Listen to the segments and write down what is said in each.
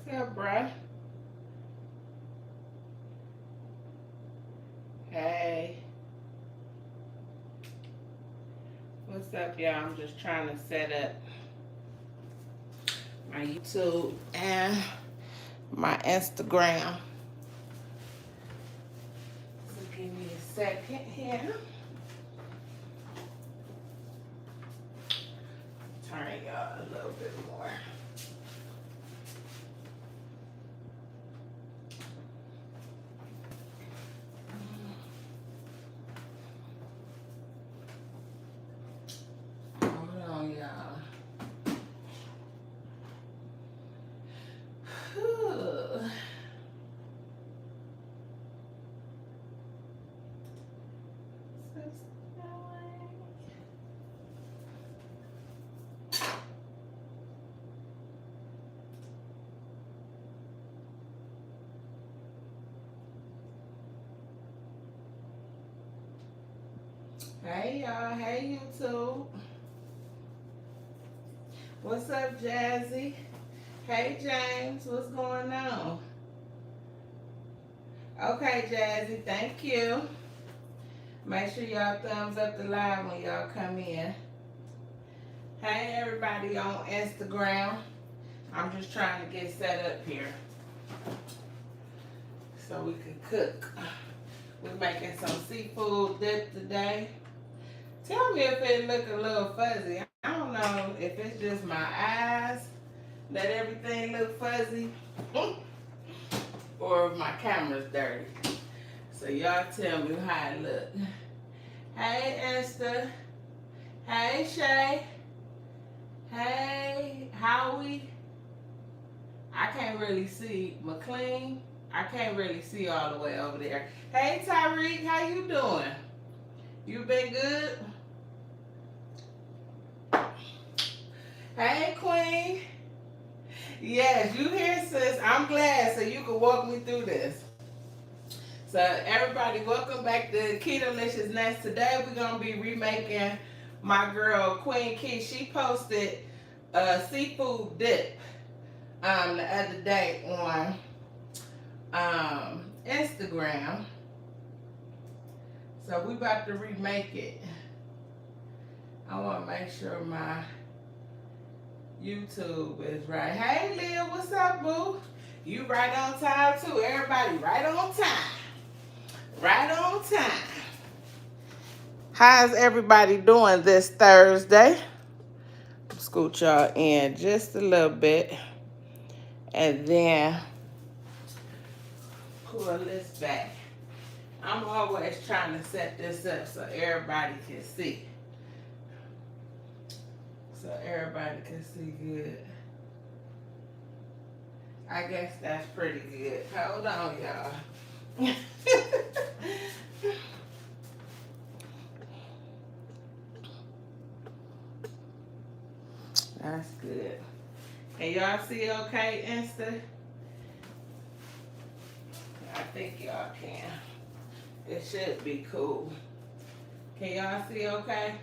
What's up, bruh? Hey. What's up, y'all? I'm just trying to set up my YouTube and my Instagram. So give me a second here. Turn y'all a little bit more. Hold on, y'all. Whew. Hey y'all, hey YouTube. What's up, Jazzy? Hey James, what's going on? Okay, Jazzy, thank you. Make sure y'all thumbs up the live when y'all come in. Hey everybody on Instagram. I'm just trying to get set up here so we can cook. We're making some seafood dip today. Tell me if it look a little fuzzy. I don't know if it's just my eyes that everything look fuzzy or if my camera's dirty. So y'all tell me how it look. Hey Esther. Hey Shay. Hey Howie. I can't really see McLean. I can't really see all the way over there. Hey Tyreek, how you doing? You been good? Hey Queen. Yes, you here, sis. I'm glad, so you can walk me through this. So everybody, welcome back to Ketolicious Ness. Today we're gonna be remaking my girl Queen Kesh. She posted a seafood dip the other day on Instagram. So we about to remake it. I want to make sure my YouTube is right. Hey Leah, what's up, boo? You right on time too. Everybody right on time. Right on time. How's everybody doing this Thursday? Scoot y'all in just a little bit. And then pull this back. I'm always trying to set this up so everybody can see. So everybody can see good. I guess that's pretty good. Hold on, y'all. That's good. Can y'all see okay, Insta? I think y'all can. It should be cool. Can y'all see okay?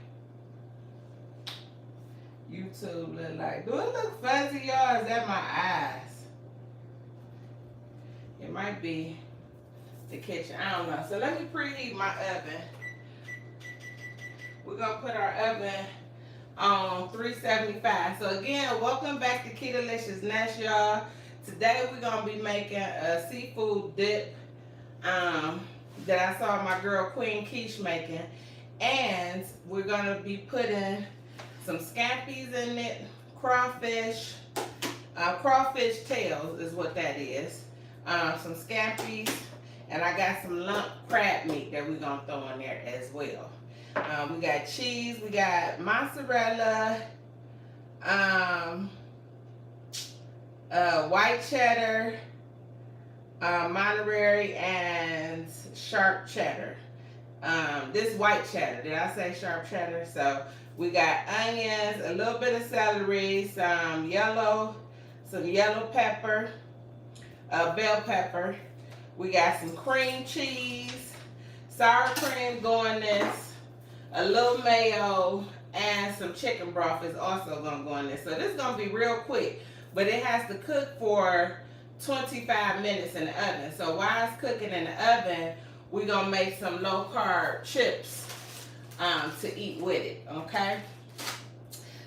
YouTube look like, do it look fuzzy, y'all? Is that my eyes? It might be the kitchen. I don't know. So let me preheat my oven. We're going to put our oven on 375. So again, welcome back to Ketolicious Ness, y'all. Today we're going to be making a seafood dip that I saw my girl Queen Kesh making. And we're going to be putting some scampies in it, crawfish tails is what that is. Some scampies, and I got some lump crab meat that we're going to throw in there as well. We got cheese, we got mozzarella, white cheddar, Monterey, and sharp cheddar. This white cheddar, did I say sharp cheddar? So we got onions, a little bit of celery, some yellow pepper, bell pepper. We got some cream cheese, sour cream going this, a little mayo, and some chicken broth is also going to go in this. So this is going to be real quick, but it has to cook for 25 minutes in the oven. So while it's cooking in the oven, we're going to make some low carb chips to eat with it, okay?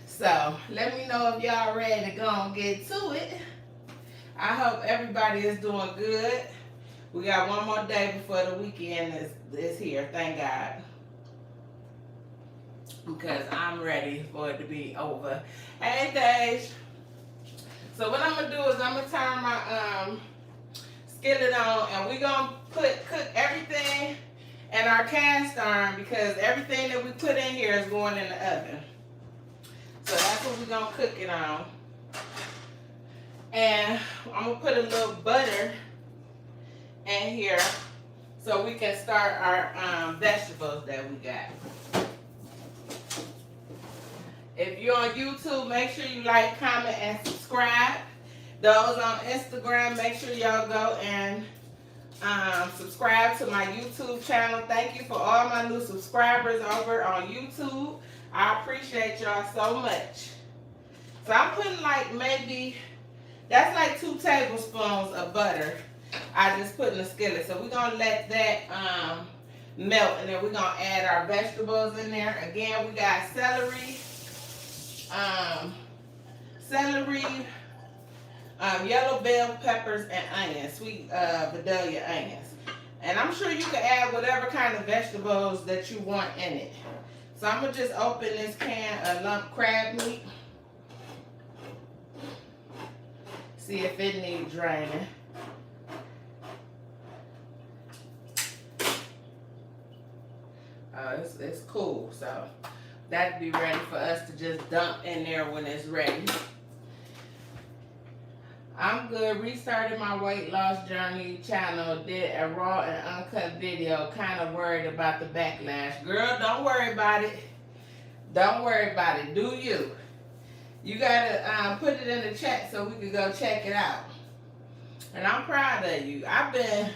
So let me know if y'all ready to go and get to it. I hope everybody is doing good. We got one more day before the weekend is here, thank God. Because I'm ready for it to be over. Hey, Dej. So what I'm going to do is I'm going to turn my skillet on, and we're going to cook everything in our cast iron, because everything that we put in here is going in the oven. So that's what we're going to cook it on. And I'm going to put a little butter in here so we can start our vegetables that we got. If you're on YouTube, make sure you like, comment, and subscribe. Those on Instagram, make sure y'all go and subscribe to my YouTube channel. Thank you for all my new subscribers over on YouTube. I appreciate y'all so much. So I'm putting like maybe, that's like 2 tablespoons of butter. I just put in the skillet. So we're going to let that melt, and then we're going to add our vegetables in there. Again, we got celery, yellow bell peppers, and onions, sweet Vidalia onions. And I'm sure you can add whatever kind of vegetables that you want in it. So I'm going to just open this can of lump crab meat. See if it needs draining. It's cool. So that'd be ready for us to just dump in there when it's ready. I'm good. Restarted my weight loss journey channel. Did a raw and uncut video. Kind of worried about the backlash. Girl, don't worry about it. Don't worry about it. Do you? You gotta put it in the chat so we can go check it out. And I'm proud of you. I've been,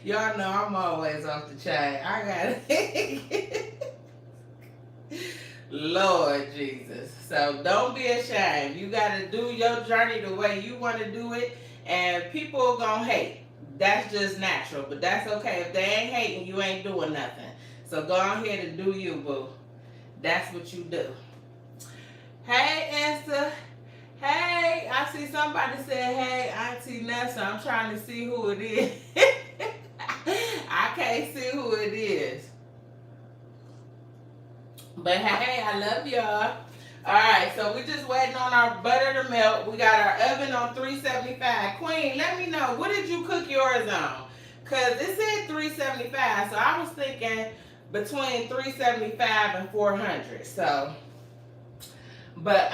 y'all know I'm always off the chain. I got it. Lord Jesus. So don't be ashamed. You got to do your journey the way you want to do it. And people are going to hate. That's just natural. But that's okay. If they ain't hating, you ain't doing nothing. So go on here and do you, boo. That's what you do. Hey, Esther. Hey, I see somebody said, hey, Auntie Nessa. I'm trying to see who it is. I can't see who it is. But hey, I love y'all. Alright, so we're just waiting on our butter to melt. We got our oven on 375. Queen, let me know, what did you cook yours on? Because it said 375, so I was thinking between 375 and 400. So, but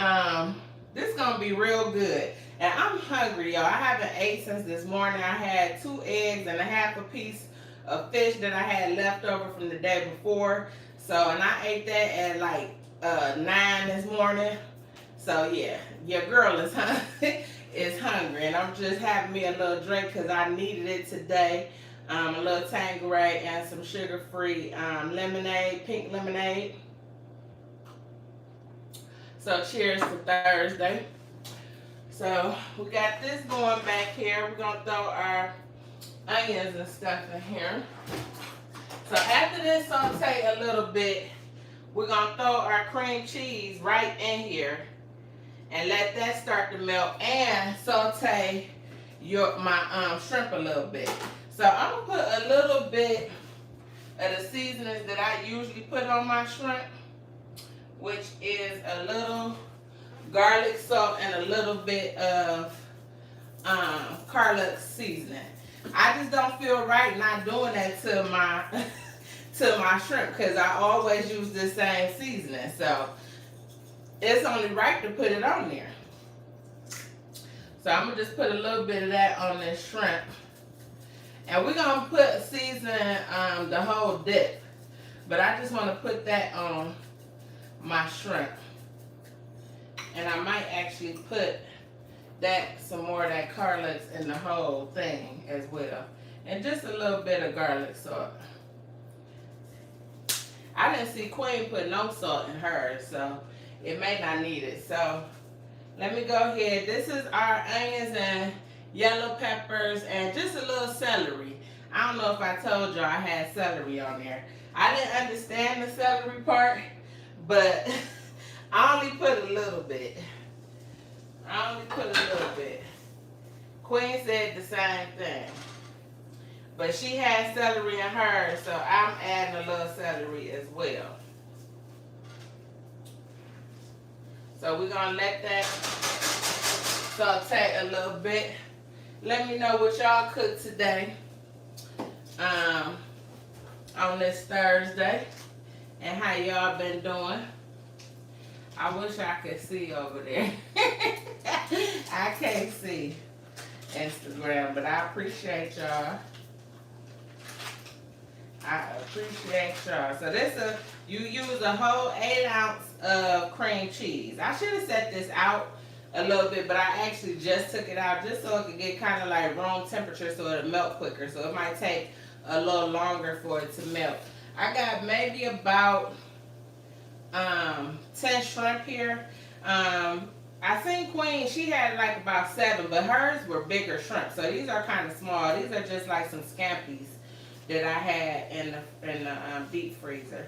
this is going to be real good. And I'm hungry, y'all. I haven't ate since this morning. I had 2 eggs and a half a piece of fish that I had left over from the day before. So, and I ate that at like 9 this morning. So yeah, your girl is hungry, and I'm just having me a little drink because I needed it today. A little Tanqueray and some sugar-free lemonade, pink lemonade. So cheers to Thursday. So we got this going back here. We're gonna throw our onions and stuff in here. So after this saute a little bit, we're going to throw our cream cheese right in here and let that start to melt, and saute my shrimp a little bit. So I'm going to put a little bit of the seasonings that I usually put on my shrimp, which is a little garlic salt and a little bit of Carlux seasoning. I just don't feel right not doing that to my shrimp, because I always use the same seasoning. So it's only right to put it on there. So I'm going to just put a little bit of that on this shrimp. And we're going to put seasoning the whole dip. But I just want to put that on my shrimp. And I might actually put some more of that Carlux in the whole thing as well. And just a little bit of garlic salt. I didn't see Queen put no salt in hers, so it may not need it. So let me go ahead. This is our onions and yellow peppers, and just a little celery. I don't know if I told y'all I had celery on there. I didn't understand the celery part, but I only put a little bit. I only put a little bit. Queen said the same thing. But she had celery in hers, so I'm adding a little celery as well. So we're going to let that saute a little bit. Let me know what y'all cooked today on this Thursday and how y'all been doing. I wish I could see over there. I can't see Instagram, but I appreciate y'all. I appreciate y'all. So this you use a whole 8 ounce of cream cheese. I should have set this out a little bit, but I actually just took it out just so it could get kind of like room temperature so it'll melt quicker. So it might take a little longer for it to melt. I got maybe about 10 shrimp here. I think Queen, she had like about 7, but hers were bigger shrimp. So these are kind of small. These are just like some scampies that I had in the deep freezer.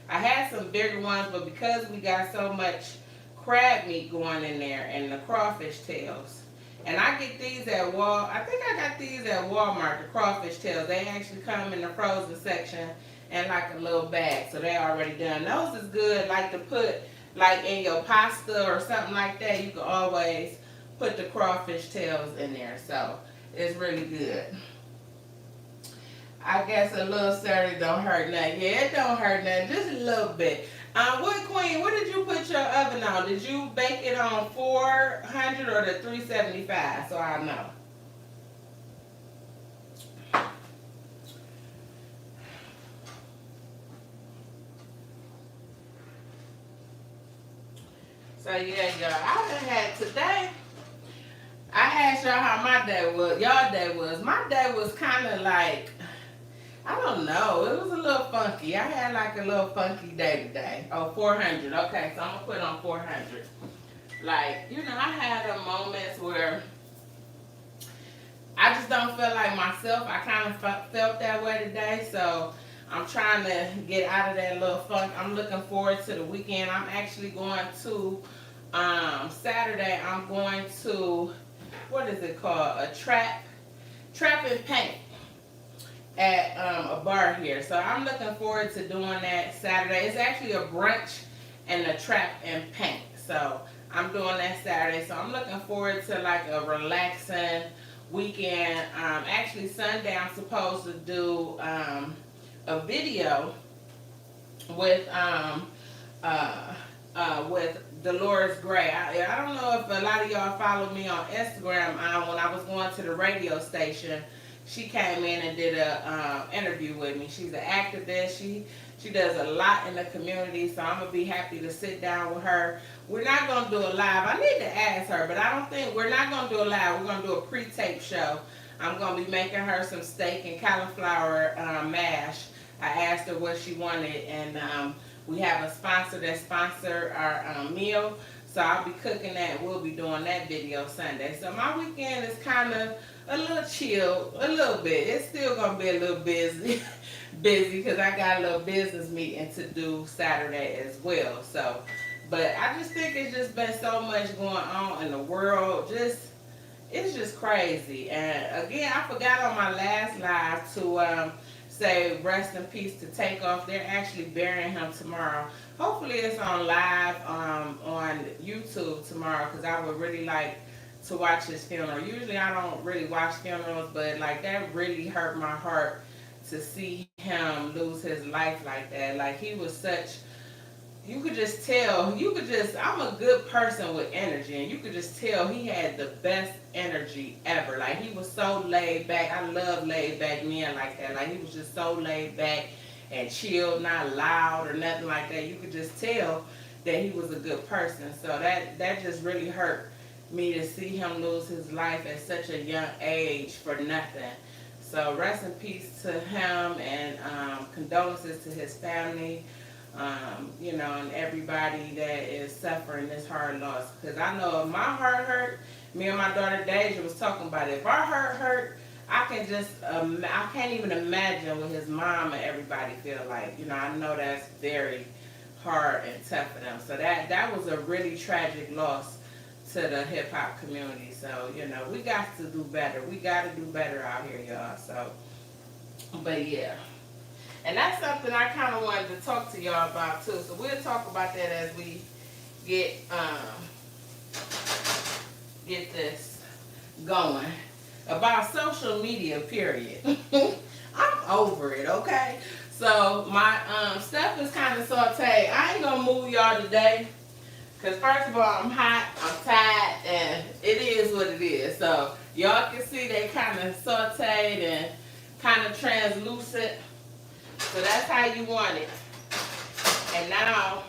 I had some bigger ones, but because we got so much crab meat going in there and the crawfish tails, and I get these at I think I got these at Walmart, the crawfish tails. They actually come in the frozen section in like a little bag, so they're already done. Those is good, like to put like in your pasta or something like that. You can always put the crawfish tails in there, so it's really good. I guess a little celery don't hurt nothing. Yeah, it don't hurt nothing, just a little bit. What, Queen, what did you put your oven on? Did you bake it on 400 or the 375? So I know. So yeah, y'all, I done had today. I asked y'all how my day was. Y'all day was. My day was kind of like, I don't know. It was a little funky. I had like a little funky day today. Oh, 400. Okay, so I'm going to put on 400. Like, you know, I had moments where I just don't feel like myself. I kind of felt that way today. So I'm trying to get out of that little funk. I'm looking forward to the weekend. I'm actually going to, Saturday, I'm going to, what is it called? A trap and paint at a bar here. So I'm looking forward to doing that Saturday. It's actually a brunch and a trap and paint. So I'm doing that Saturday. So I'm looking forward to like a relaxing weekend. Actually Sunday I'm supposed to do a video with Dolores Gray. I don't know if a lot of y'all follow me on Instagram. When I was going to the radio station, she came in and did a interview with me. She's an activist. She does a lot in the community, so I'm gonna be happy to sit down with her. We're not gonna do a live. I need to ask her, but I don't think we're not gonna do a live. We're gonna do a pre-tape show. I'm gonna be making her some steak and cauliflower mash. I asked her what she wanted, and we have a sponsor that sponsored our meal, so I'll be cooking that. We'll be doing that video Sunday. So my weekend is kind of a little chill, a little bit. It's still gonna be a little busy because I got a little business meeting to do Saturday as well. So, but I just think it's just been so much going on in the world. It's just crazy. And again, I forgot on my last live to say rest in peace to Takeoff. They're actually burying him tomorrow. Hopefully it's on live on YouTube tomorrow, because I would really like to watch his funeral. Usually I don't really watch funerals, but like that really hurt my heart to see him lose his life like that. Like he was such, you could just tell, I'm a good person with energy, and you could just tell he had the best energy ever. Like he was so laid back. I love laid back men like that. Like he was just so laid back and chilled, not loud or nothing like that. You could just tell that he was a good person. So that just really hurt me to see him lose his life at such a young age for nothing. So rest in peace to him, and condolences to his family, and everybody that is suffering this hard loss. Because I know my heart hurt, Me and my daughter Deja was talking about it. If our heart hurt, I can just, I can't even imagine what his mom and everybody feel like. You know, I know that's very hard and tough for them. So that was a really tragic loss to the hip hop community. So, you know, we got to do better. We got to do better out here, y'all. So, but yeah. And that's something I kind of wanted to talk to y'all about too. So we'll talk about that as we get this going. About social media, period. I'm over it, okay? So my stuff is kind of sauteed. I ain't gonna move y'all today. Because first of all, I'm hot, I'm tired, and it is what it is. So y'all can see they kind of sauteed and kind of translucent. So that's how you want it. And now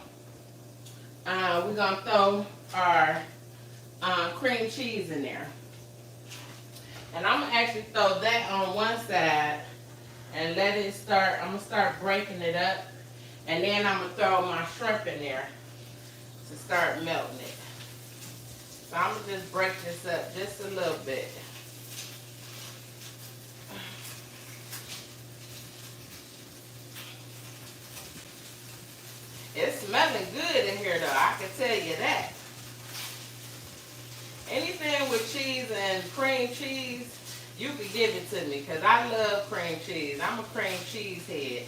we're going to throw our cream cheese in there. And I'm going to actually throw that on one side and let it start. I'm going to start breaking it up. And then I'm going to throw my shrimp in there to start melting it. So I'm going to just break this up just a little bit. It's smelling good in here though, I can tell you that. Anything with cheese and cream cheese, you can give it to me because I love cream cheese. I'm a cream cheese head.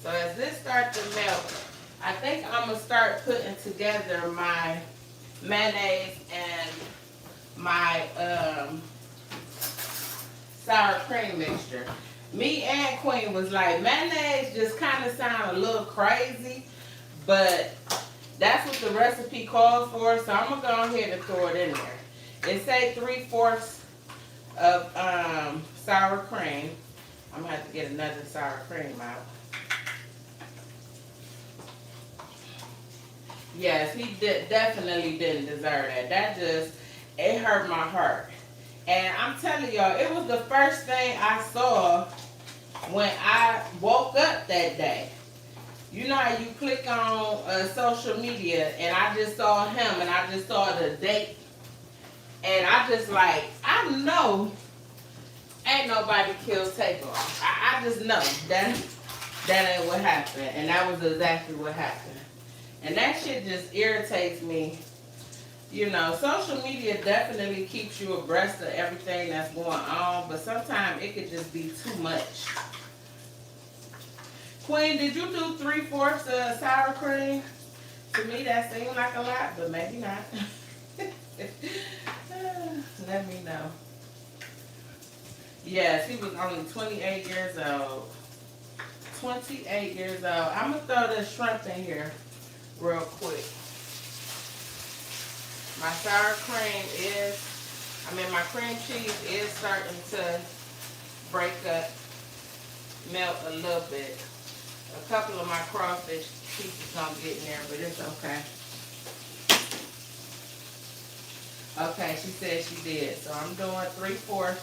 So as this starts to melt, I think I'm going to start putting together my mayonnaise and my sour cream mixture. Me and Queen was like, mayonnaise just kind of sound a little crazy, but that's what the recipe calls for, so I'm going to go ahead and throw it in there. It say 3/4 of sour cream. I'm going to have to get another sour cream out. Yes, he definitely didn't deserve that. That just, it hurt my heart. And I'm telling y'all, it was the first thing I saw when I woke up that day. You know how you click on social media and I just saw him and I just saw the date. And I just like, I know ain't nobody killed Takeoff. I just know that ain't what happened. And that was exactly what happened. And that shit just irritates me. You know, social media definitely keeps you abreast of everything that's going on, but sometimes it could just be too much. Queen, did you do 3/4 of sour cream? To me, that seemed like a lot, but maybe not. Let me know. Yes, he was only 28 years old. 28 years old. I'm going to throw the shrimp in here real quick. My sour cream is, my cream cheese is starting to break up, melt a little bit. A couple of my crawfish pieces don't get in there, but it's okay. Okay, she said she did. So I'm doing 3/4.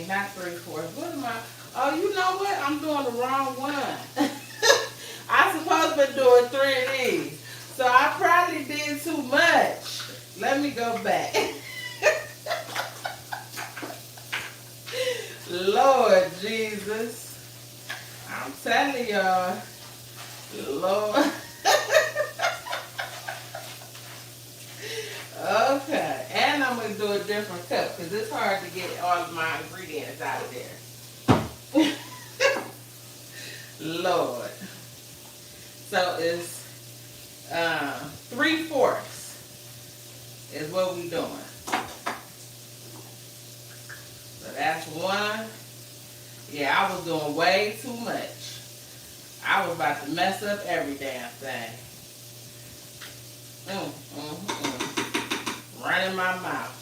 Not 3/4. What am I? Oh, you know what? I'm doing the wrong one. I'm supposed to be doing 3 of these. So I probably did too much. Let me go back. Lord Jesus. I'm telling y'all. Lord. Okay. And I'm going to do a different cup because it's hard to get all of my ingredients out of there. Lord. So it's 3/4 is what we doing. So that's one. Yeah, I was doing way too much. I was about to mess up every damn thing. Running my mouth.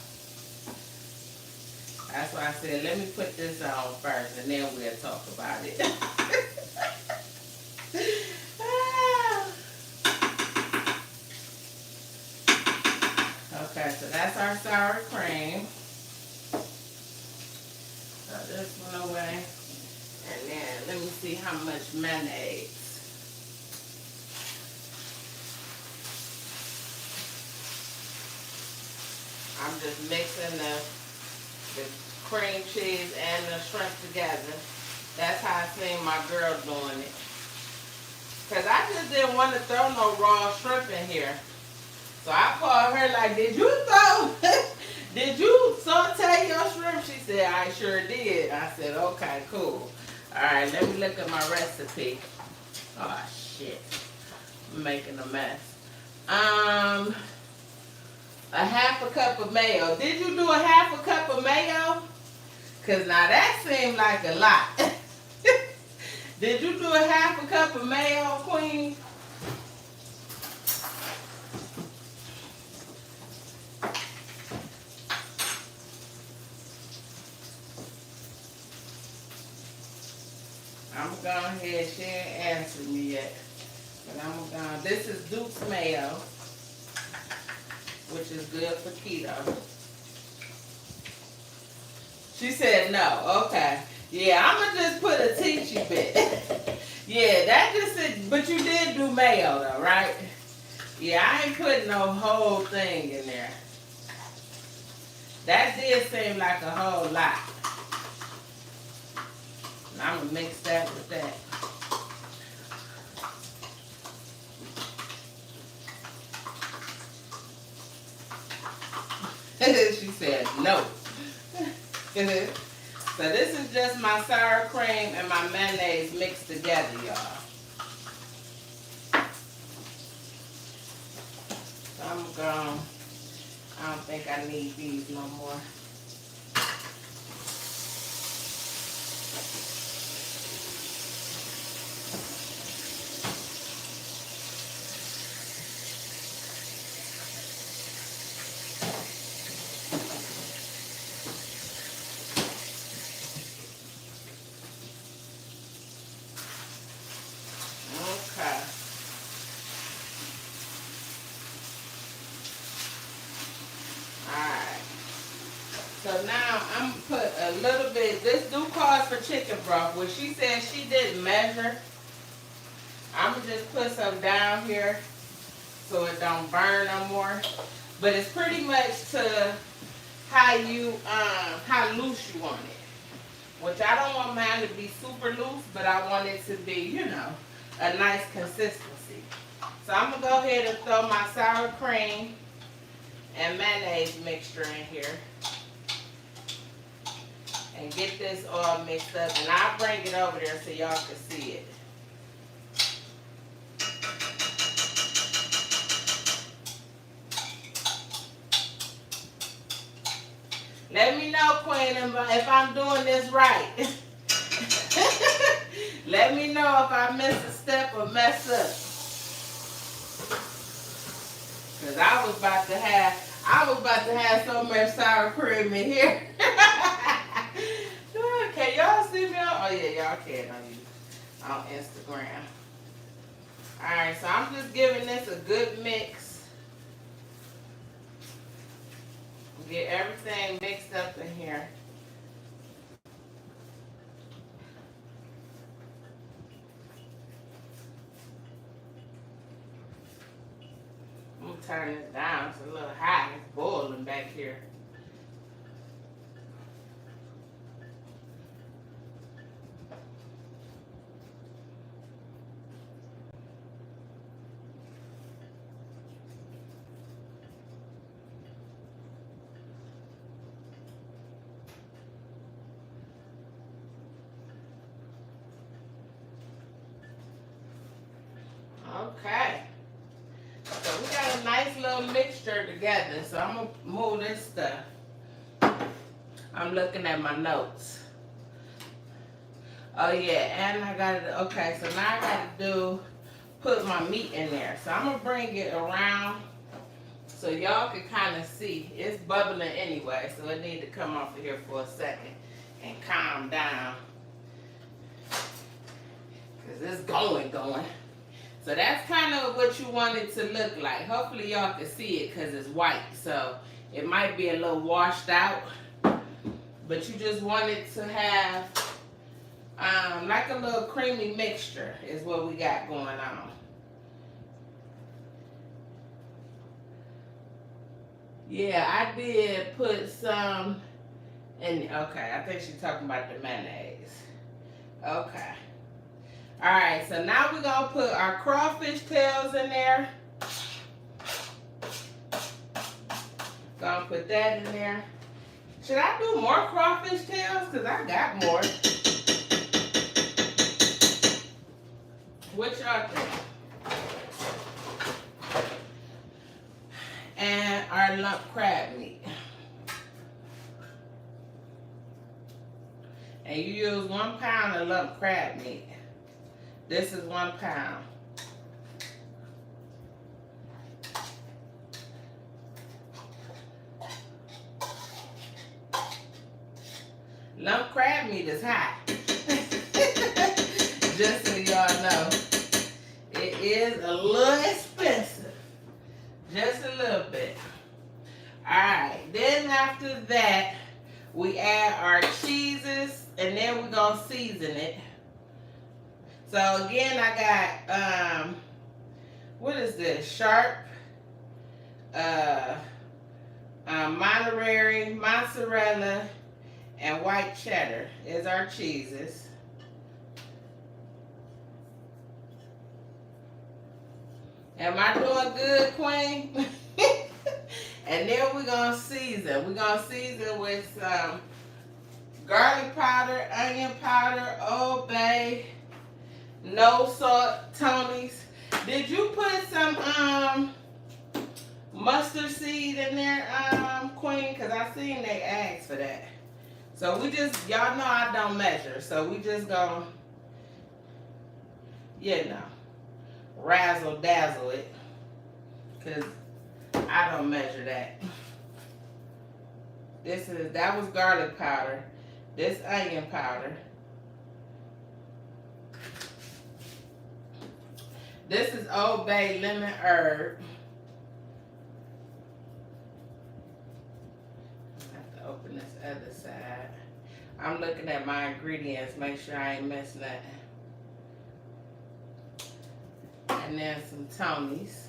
That's why I said, let me put this on first and then we'll talk about it. Okay, so that's our sour cream. Throw this one away. And then let me see how much mayonnaise. just mixing the cream cheese and the shrimp together. That's how I seen my girl doing it. Because I just didn't want to throw no raw shrimp in here. So I called her like, did you saute your shrimp? She said, I sure did. I said, okay, cool. All right, let me look at my recipe. Oh, shit. I'm making a mess. A half a cup of mayo. Did you do a half a cup of mayo? Because now that seemed like a lot. Did you do a half a cup of mayo, Queen? I'm going ahead. She ain't answered me yet. But I'm going. This is Duke's mayo, which is good for keto. She said no. Okay. Yeah, I'm going to just put a teachy bit. Yeah, that just is, but you did do mayo though, right? Yeah, I ain't putting no whole thing in there. That did seem like a whole lot. I'm going to mix that with that. She said no. So this is just my sour cream and my mayonnaise mixed together, y'all. So I'm gone. I don't think I need these no more. So now I'm going to put a little bit, this do call for chicken broth. When she said she didn't measure, I'm going to just put some down here so it don't burn no more. But it's pretty much to how loose you want it. Which I don't want mine to be super loose, but I want it to be, you know, a nice consistency. So I'm going to go ahead and throw my sour cream and mayonnaise mixture in here. And get this all mixed up. And I'll bring it over there so y'all can see it. Let me know, Queen, if I'm doing this right. Let me know if I miss a step or mess up. Because I was about to have so much sour cream in here. Can y'all see me on? Oh yeah, y'all can on Instagram. Alright, so I'm just giving this a good mix. Get everything mixed up in here. I'm gonna turn this down. It's a little hot. It's boiling back here. Okay, so we got a nice little mixture together. So I'm gonna move this stuff. I'm looking at my notes. Oh yeah, and I gotta, okay, so now I gotta put my meat in there. So I'm gonna bring it around so y'all can kind of see. It's bubbling anyway, so it need to come off of here for a second and calm down. Cause it's going. So that's kind of what you want it to look like. Hopefully y'all can see it because it's white. So it might be a little washed out. But you just want it to have like a little creamy mixture is what we got going on. Yeah, I did put some in. Okay, I think she's talking about the mayonnaise. Okay. All right, so now we're going to put our crawfish tails in there. Gonna put that in there. Should I do more crawfish tails? Because I got more. What y'all think? And our lump crab meat. And you use 1 pound of lump crab meat. This is 1 pound. Lump crab meat is hot. Just so y'all know. It is a little expensive. Just a little bit. Alright, then after that, we add our cheeses and then we're going to season it. So again, I got, what is this? Sharp, Monterey, mozzarella, and white cheddar is our cheeses. Am I doing good, Queen? And then we're going to season. We're going to season with some garlic powder, onion powder, Old Bay, no salt, Tony's. Did you put some mustard seed in there, Queen? Because I seen they asked for that. So we just, y'all know I don't measure. So we just gonna, you know, razzle dazzle it. Because I don't measure that. That was garlic powder. This onion powder. This is Old Bay lemon herb. I have to open this other side. I'm looking at my ingredients, make sure I ain't missing that. And then some Tony's.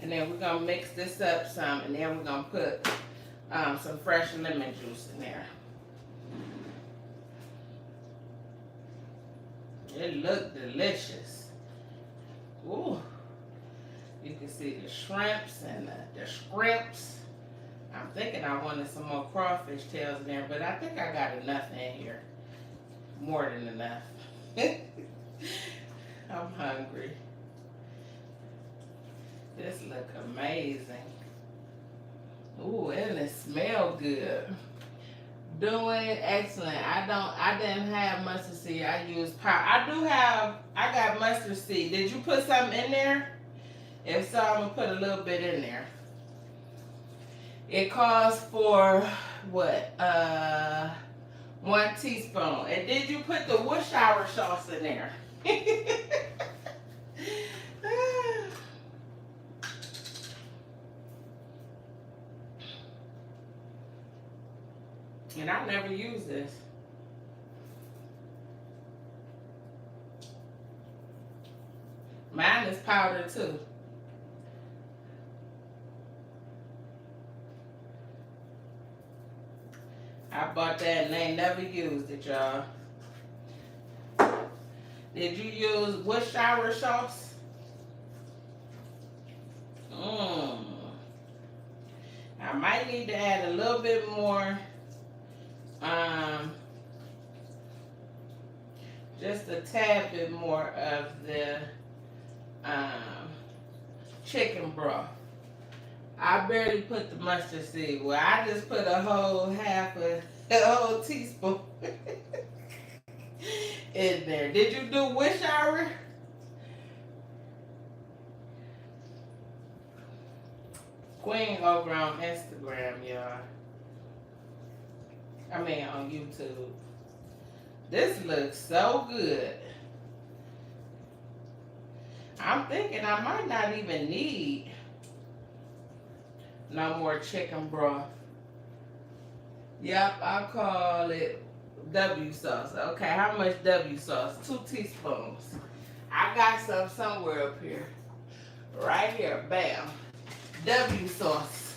And then we're gonna mix this up some, and then we're gonna put some fresh lemon juice in there. It looked delicious. Ooh. You can see the shrimps and the scrimps. I'm thinking I wanted some more crawfish tails in there, but I think I got enough in here. More than enough. I'm hungry. This look amazing. Ooh, and it smell good. Doing excellent. I didn't have mustard seed. I used powder. I got mustard seed. Did you put something in there? If so, I'm gonna put a little bit in there. It calls for what? 1 teaspoon. And did you put the Worcestershire sauce in there? And I never use this. Mine is powder too. I bought that and they never used it, y'all. Did you use Worcestershire sauce? I might need to add a little bit more. Just a tad bit more of the chicken broth. I barely put the mustard seed. Well, I just put a whole teaspoon in there. Did you do Worcestershire? Queen over on Instagram, y'all. I mean on YouTube. This looks so good. I'm thinking I might not even need no more chicken broth. Yep, I'll call it W sauce. Okay, how much W sauce? 2 teaspoons. I got some somewhere up here. Right here. Bam. W sauce.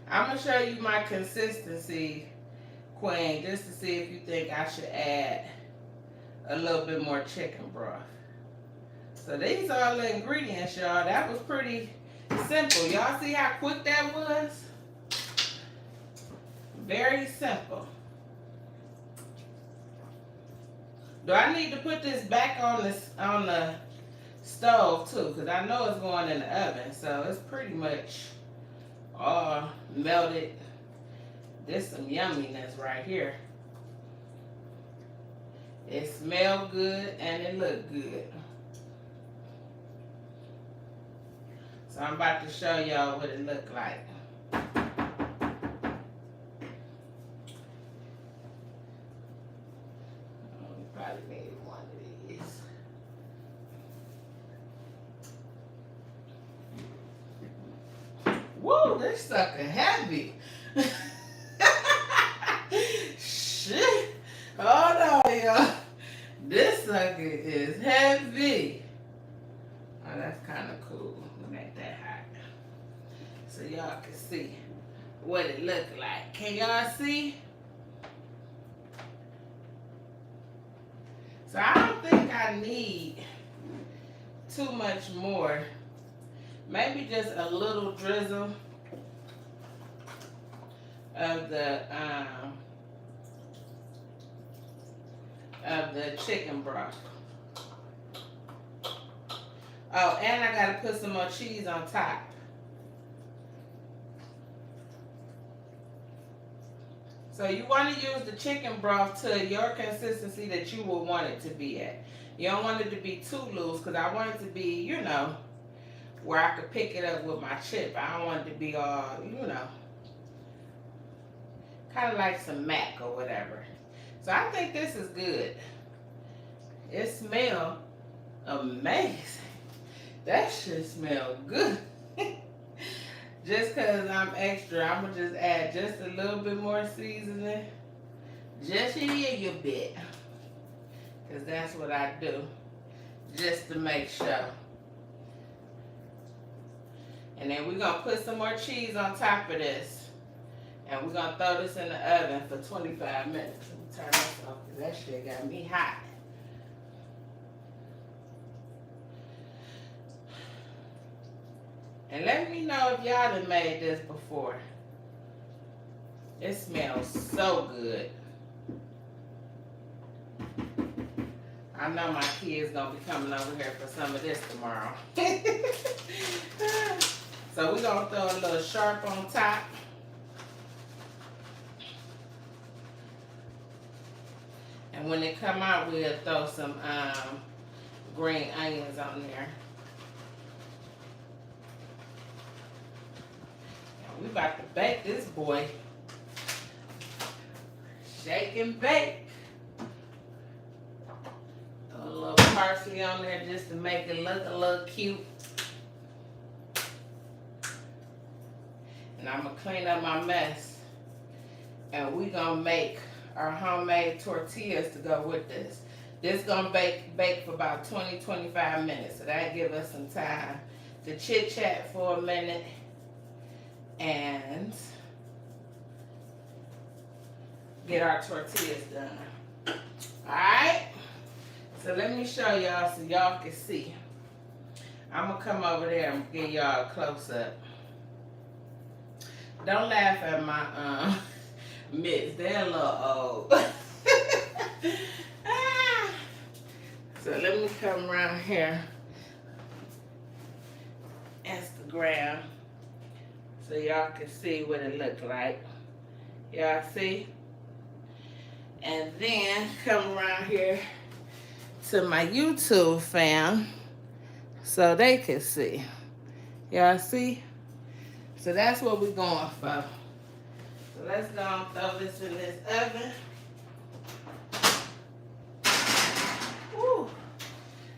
I'm going to show you my consistency, Queen, just to see if you think I should add a little bit more chicken broth. So these are all the ingredients, y'all. That was pretty simple. Y'all see how quick that was? Very simple. Do I need to put this back on the stove too? Because I know it's going in the oven. So it's pretty much all melted. There's some yumminess right here. It smells good and it look good. So I'm about to show y'all what it look like. We probably need one of these. Woo, this sucker heavy. Shit. Hold on, y'all. This sucker is heavy. Oh, that's kind of cool. Make that hot. So y'all can see what it look like. Can y'all see? So I don't think I need too much more. Maybe just a little drizzle of the chicken broth. Oh, and I gotta put some more cheese on top. So you want to use the chicken broth to your consistency that you will want it to be at. You don't want it to be too loose because I want it to be, you know, where I could pick it up with my chip. I don't want it to be all, you know, kind of like some mac or whatever. So I think this is good. It smells amazing. That shit smells good. Just because I'm extra, I'm going to just add just a little bit more seasoning. Just a little bit. Because that's what I do. Just to make sure. And then we're going to put some more cheese on top of this. And we're going to throw this in the oven for 25 minutes. Let me turn this off because that shit got me hot. And let me know if y'all done made this before. It smells so good. I know my kids gonna be coming over here for some of this tomorrow. So we're gonna throw a little sharp on top. And when it come out, we'll throw some green onions on there. We about to bake this boy. Shake and bake. Throw a little parsley on there just to make it look a little cute. And I'm going to clean up my mess. And we going to make our homemade tortillas to go with this. This going to bake for about 20-25 minutes. So that give us some time to chit chat for a minute. And get our tortillas done. Alright? So let me show y'all so y'all can see. I'm going to come over there and give y'all a close-up. Don't laugh at my mitts. They're a little old. So let me come around here. Instagram. So y'all can see what it look like. Y'all see? And then come around here to my YouTube fam so they can see. Y'all see? So that's what we're going for. So let's go and throw this in this oven. Woo!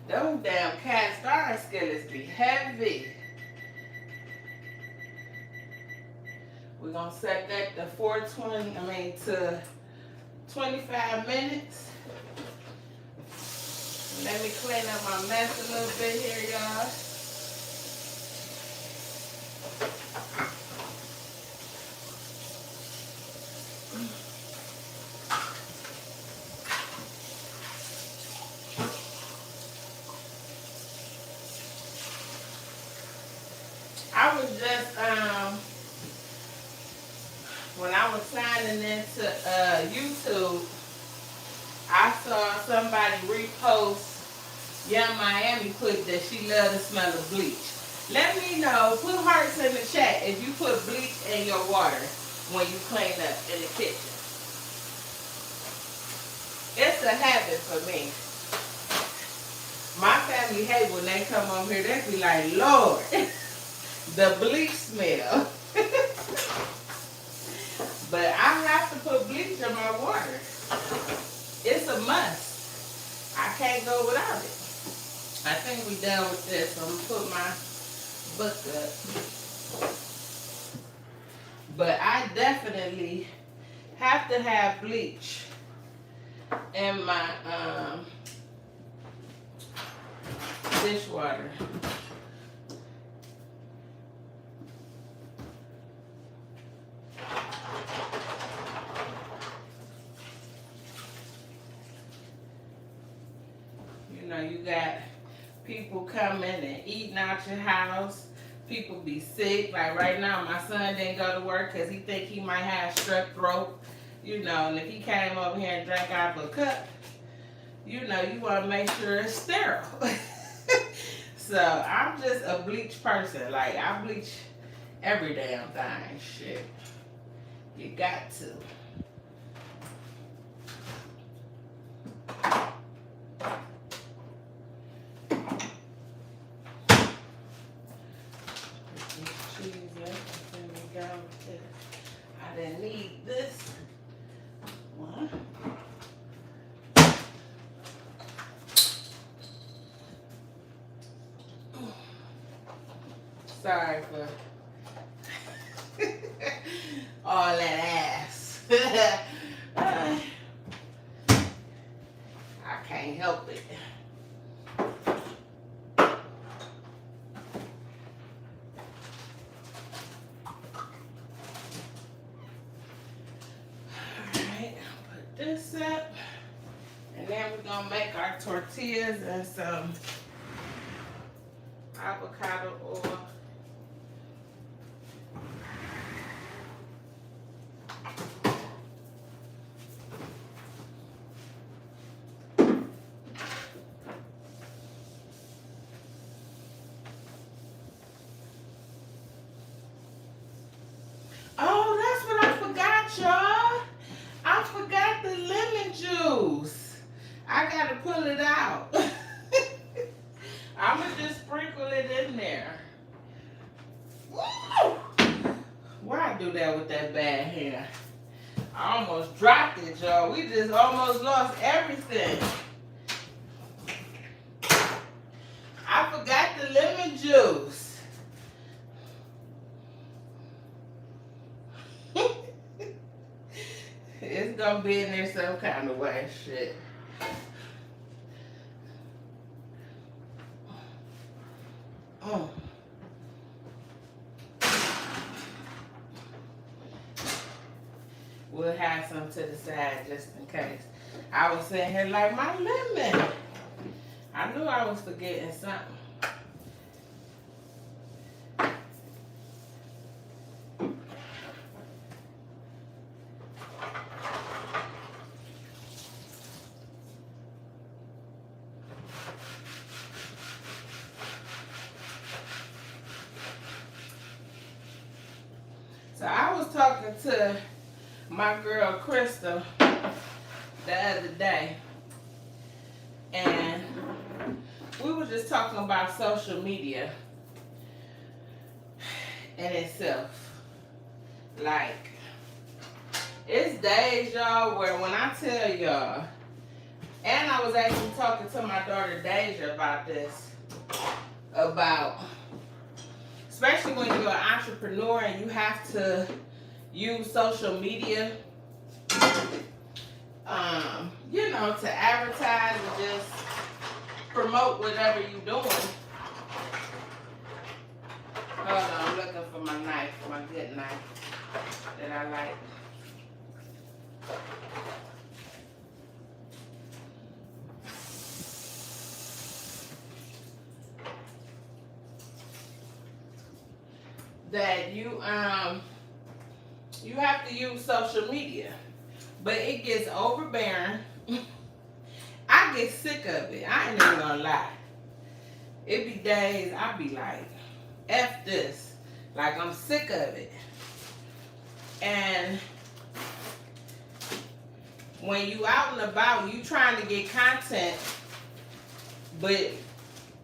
Them damn cast iron frying skillets be heavy. We're gonna set that to 25 minutes. Let me clean up my mess a little bit here, y'all. I was just when I was signing into YouTube, I saw somebody repost Young Miami put that she loved the smell of bleach. Let me know, put hearts in the chat if you put bleach in your water when you clean up in the kitchen. It's a habit for me. My family hate when they come over here, they be like, Lord, the bleach smell. But I have to put bleach in my water. It's a must. I can't go without it. I think we done with this. I'm gonna put my book up. But I definitely have to have bleach in my dishwater. You know, you got people coming and eating out your house. People be sick. Like right now, my son didn't go to work because he think he might have strep throat. You know, and if he came over here and drank out of a cup, you know, you want to make sure it's sterile. So I'm just a bleach person. Like I bleach every damn thing. Shit, you got to. I didn't need this one. Sorry for all that ass. I can't help it. This up, and then we're gonna make our tortillas and some avocado oil. Oh, that's what I forgot, y'all. I forgot the lemon juice. I gotta pull it out. I'ma just sprinkle it in there. Woo! Why I do that with that bad hair? I almost dropped it, y'all. We just almost lost everything. I forgot the lemon juice. It's gonna be in there some kind of way, shit. Oh. We'll have some to the side just in case. I was sitting here like, my lemon. I knew I was forgetting something. So I was talking to my girl Crystal the other day, and we were just talking about social media in itself. Like, it's days, y'all, where when I tell y'all, and I was actually talking to my daughter Deja about this, about, especially when you're an entrepreneur and you have to use social media, you know, to advertise and just promote whatever you're doing. Hold on, I'm looking for my knife, my good knife that I like. That you have to use social media, but it gets overbearing. I get sick of it. I ain't even gonna lie. It be days I be like, F this. Like, I'm sick of it. And when you out and about, you trying to get content, but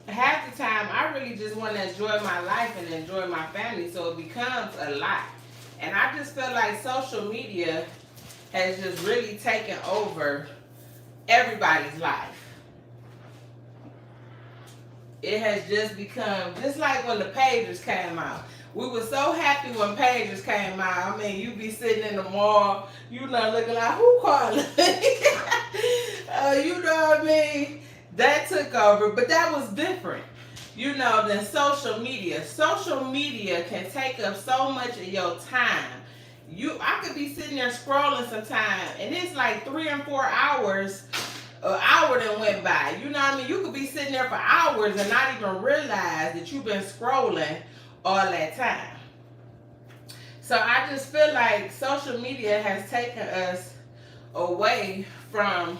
half the time I really just want to enjoy my life and enjoy my family, so it becomes a lot. And I just feel like social media has just really taken over everybody's life. It has just become, just like when the pagers came out. We were so happy when pagers came out. I mean, you be sitting in the mall, you know, looking like, who calling? You know what I mean? That took over, but that was different, you know, than social media. Social media can take up so much of your time. I could be sitting there scrolling sometime, and it's like 3 and 4 hours. An hour that went by. You know what I mean? You could be sitting there for hours and not even realize that you've been scrolling all that time. So I just feel like social media has taken us away from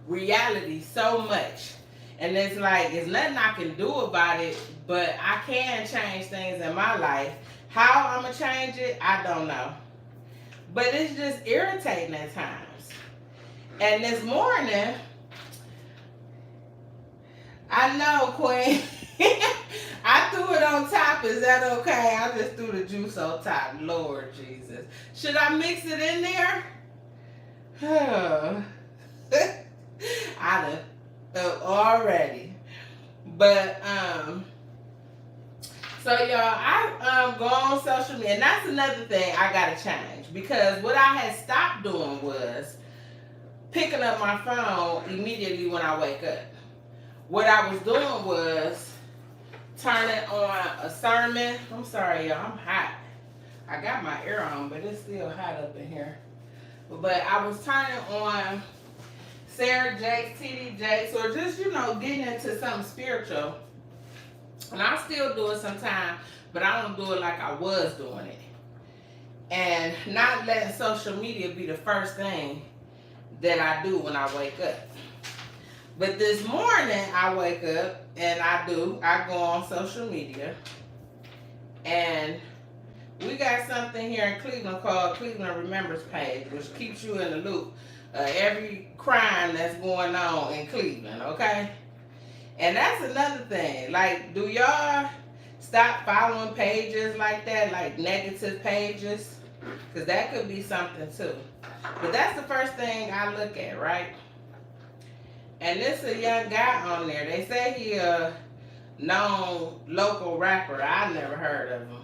reality so much. And it's like, there's nothing I can do about it, but I can change things in my life. How I'm going to change it, I don't know. But it's just irritating at times. And this morning, I know, Queen. I threw it on top. Is that okay? I just threw the juice on top. Lord Jesus. Should I mix it in there? I done already. But, so y'all, I go on social media. And that's another thing I got to change. Because what I had stopped doing was picking up my phone immediately when I wake up. What I was doing was turning on a sermon. I'm sorry, y'all. I'm hot. I got my air on, but it's still hot up in here. But I was turning on Sarah Jakes, TD Jakes, or just, you know, getting into something spiritual. And I still do it sometimes, but I don't do it like I was doing it. And not letting social media be the first thing that I do when I wake up. But this morning, I wake up and I go on social media. And we got something here in Cleveland called Cleveland Remembers page, which keeps you in the loop of every crime that's going on in Cleveland, okay? And that's another thing. Like, do y'all stop following pages like that, like negative pages? Because that could be something too. But that's the first thing I look at, right? And this is a young guy on there. They say he a known local rapper. I never heard of him.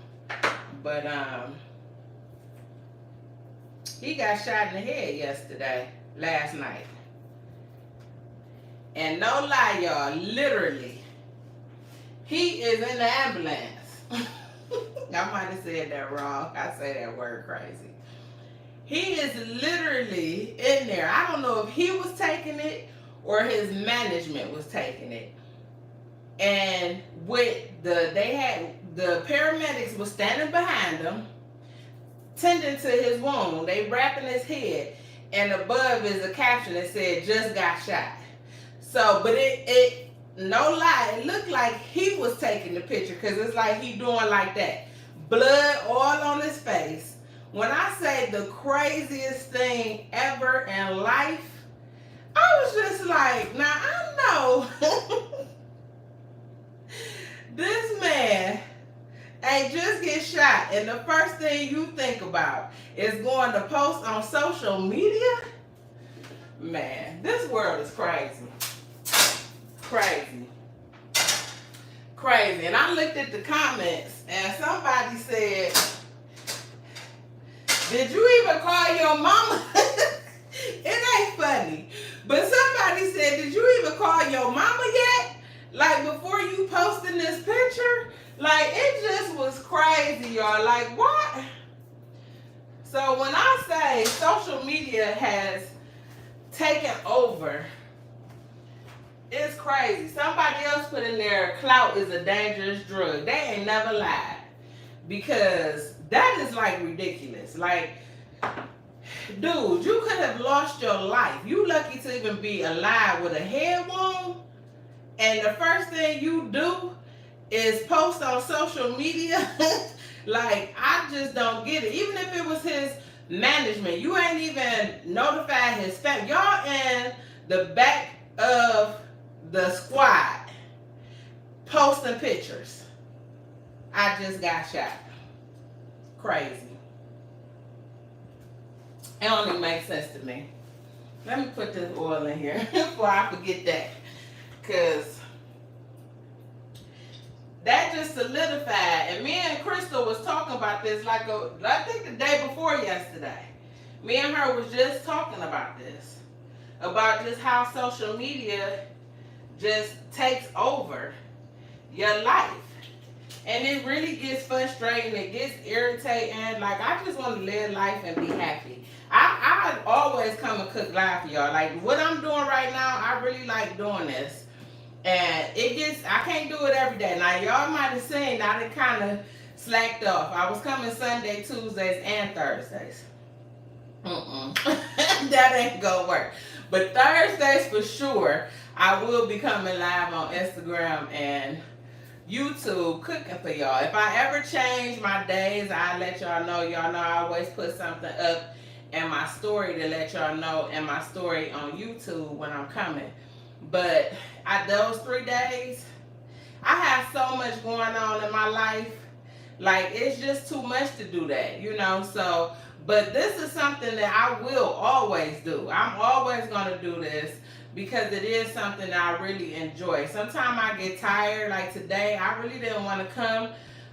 But he got shot in the head last night. And no lie, y'all, literally, he is in the ambulance. I might have said that wrong. I say that word crazy. He is literally in there. I don't know if he was taking it or his management was taking it. And the paramedics was standing behind him, tending to his wound. They wrapping his head, and above is a caption that said, "Just got shot." So, but it no lie, it looked like he was taking the picture, because it's like he doing like that. Blood all on his face. When I say the craziest thing ever in life, I was just like, now I know this man ain't just get shot, and the first thing you think about is going to post on social media? Man, this world is crazy. Crazy. Crazy. And I looked at the comments and somebody said, did you even call your mama? It ain't funny. But somebody said, did you even call your mama yet? Like before you posting this picture? Like it just was crazy, y'all. Like what? So when I say social media has taken over, it's crazy. Somebody else put in there, clout is a dangerous drug. They ain't never lied. Because that is like ridiculous. Like, dude, you could have lost your life. You lucky to even be alive with a head wound. And the first thing you do is post on social media. Like, I just don't get it. Even if it was his management, you ain't even notified his family. Y'all in the back of the squad posting pictures. I just got shot. Crazy. It don't even make sense to me. Let me put this oil in here before I forget that. Because that just solidified. And me and Crystal was talking about this like I think the day before yesterday. Me and her was just talking about this. About just how social media just takes over your life. And it really gets frustrating. It gets irritating. Like, I just want to live life and be happy. I always come and cook live for y'all. Like, what I'm doing right now, I really like doing this. And I can't do it every day. Now, y'all might have seen, I done kind of slacked off. I was coming Sunday, Tuesdays, and Thursdays. That ain't gonna work. But Thursdays for sure, I will be coming live on Instagram and YouTube cooking for y'all. If I ever change my days, I'll let y'all know. Y'all know I always put something up in my story to let y'all know in my story on YouTube when I'm coming. But those 3 days, I have so much going on in my life. Like, it's just too much to do that, you know. So, but this is something that I will always do. I'm always going to do this because it is something that I really enjoy. Sometimes I get tired. Like today, I really didn't want to come,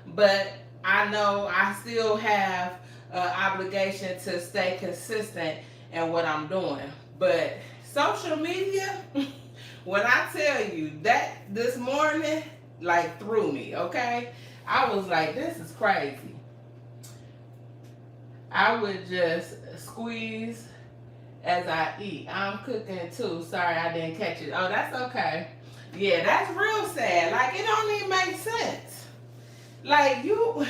but I know I still have an obligation to stay consistent in what I'm doing. But social media, when I tell you that this morning, like threw me, okay? I was like, this is crazy. I would just squeeze as I eat. I'm cooking too. Sorry I didn't catch it. Oh, that's okay. Yeah, that's real sad. Like, it don't even make sense. Like, you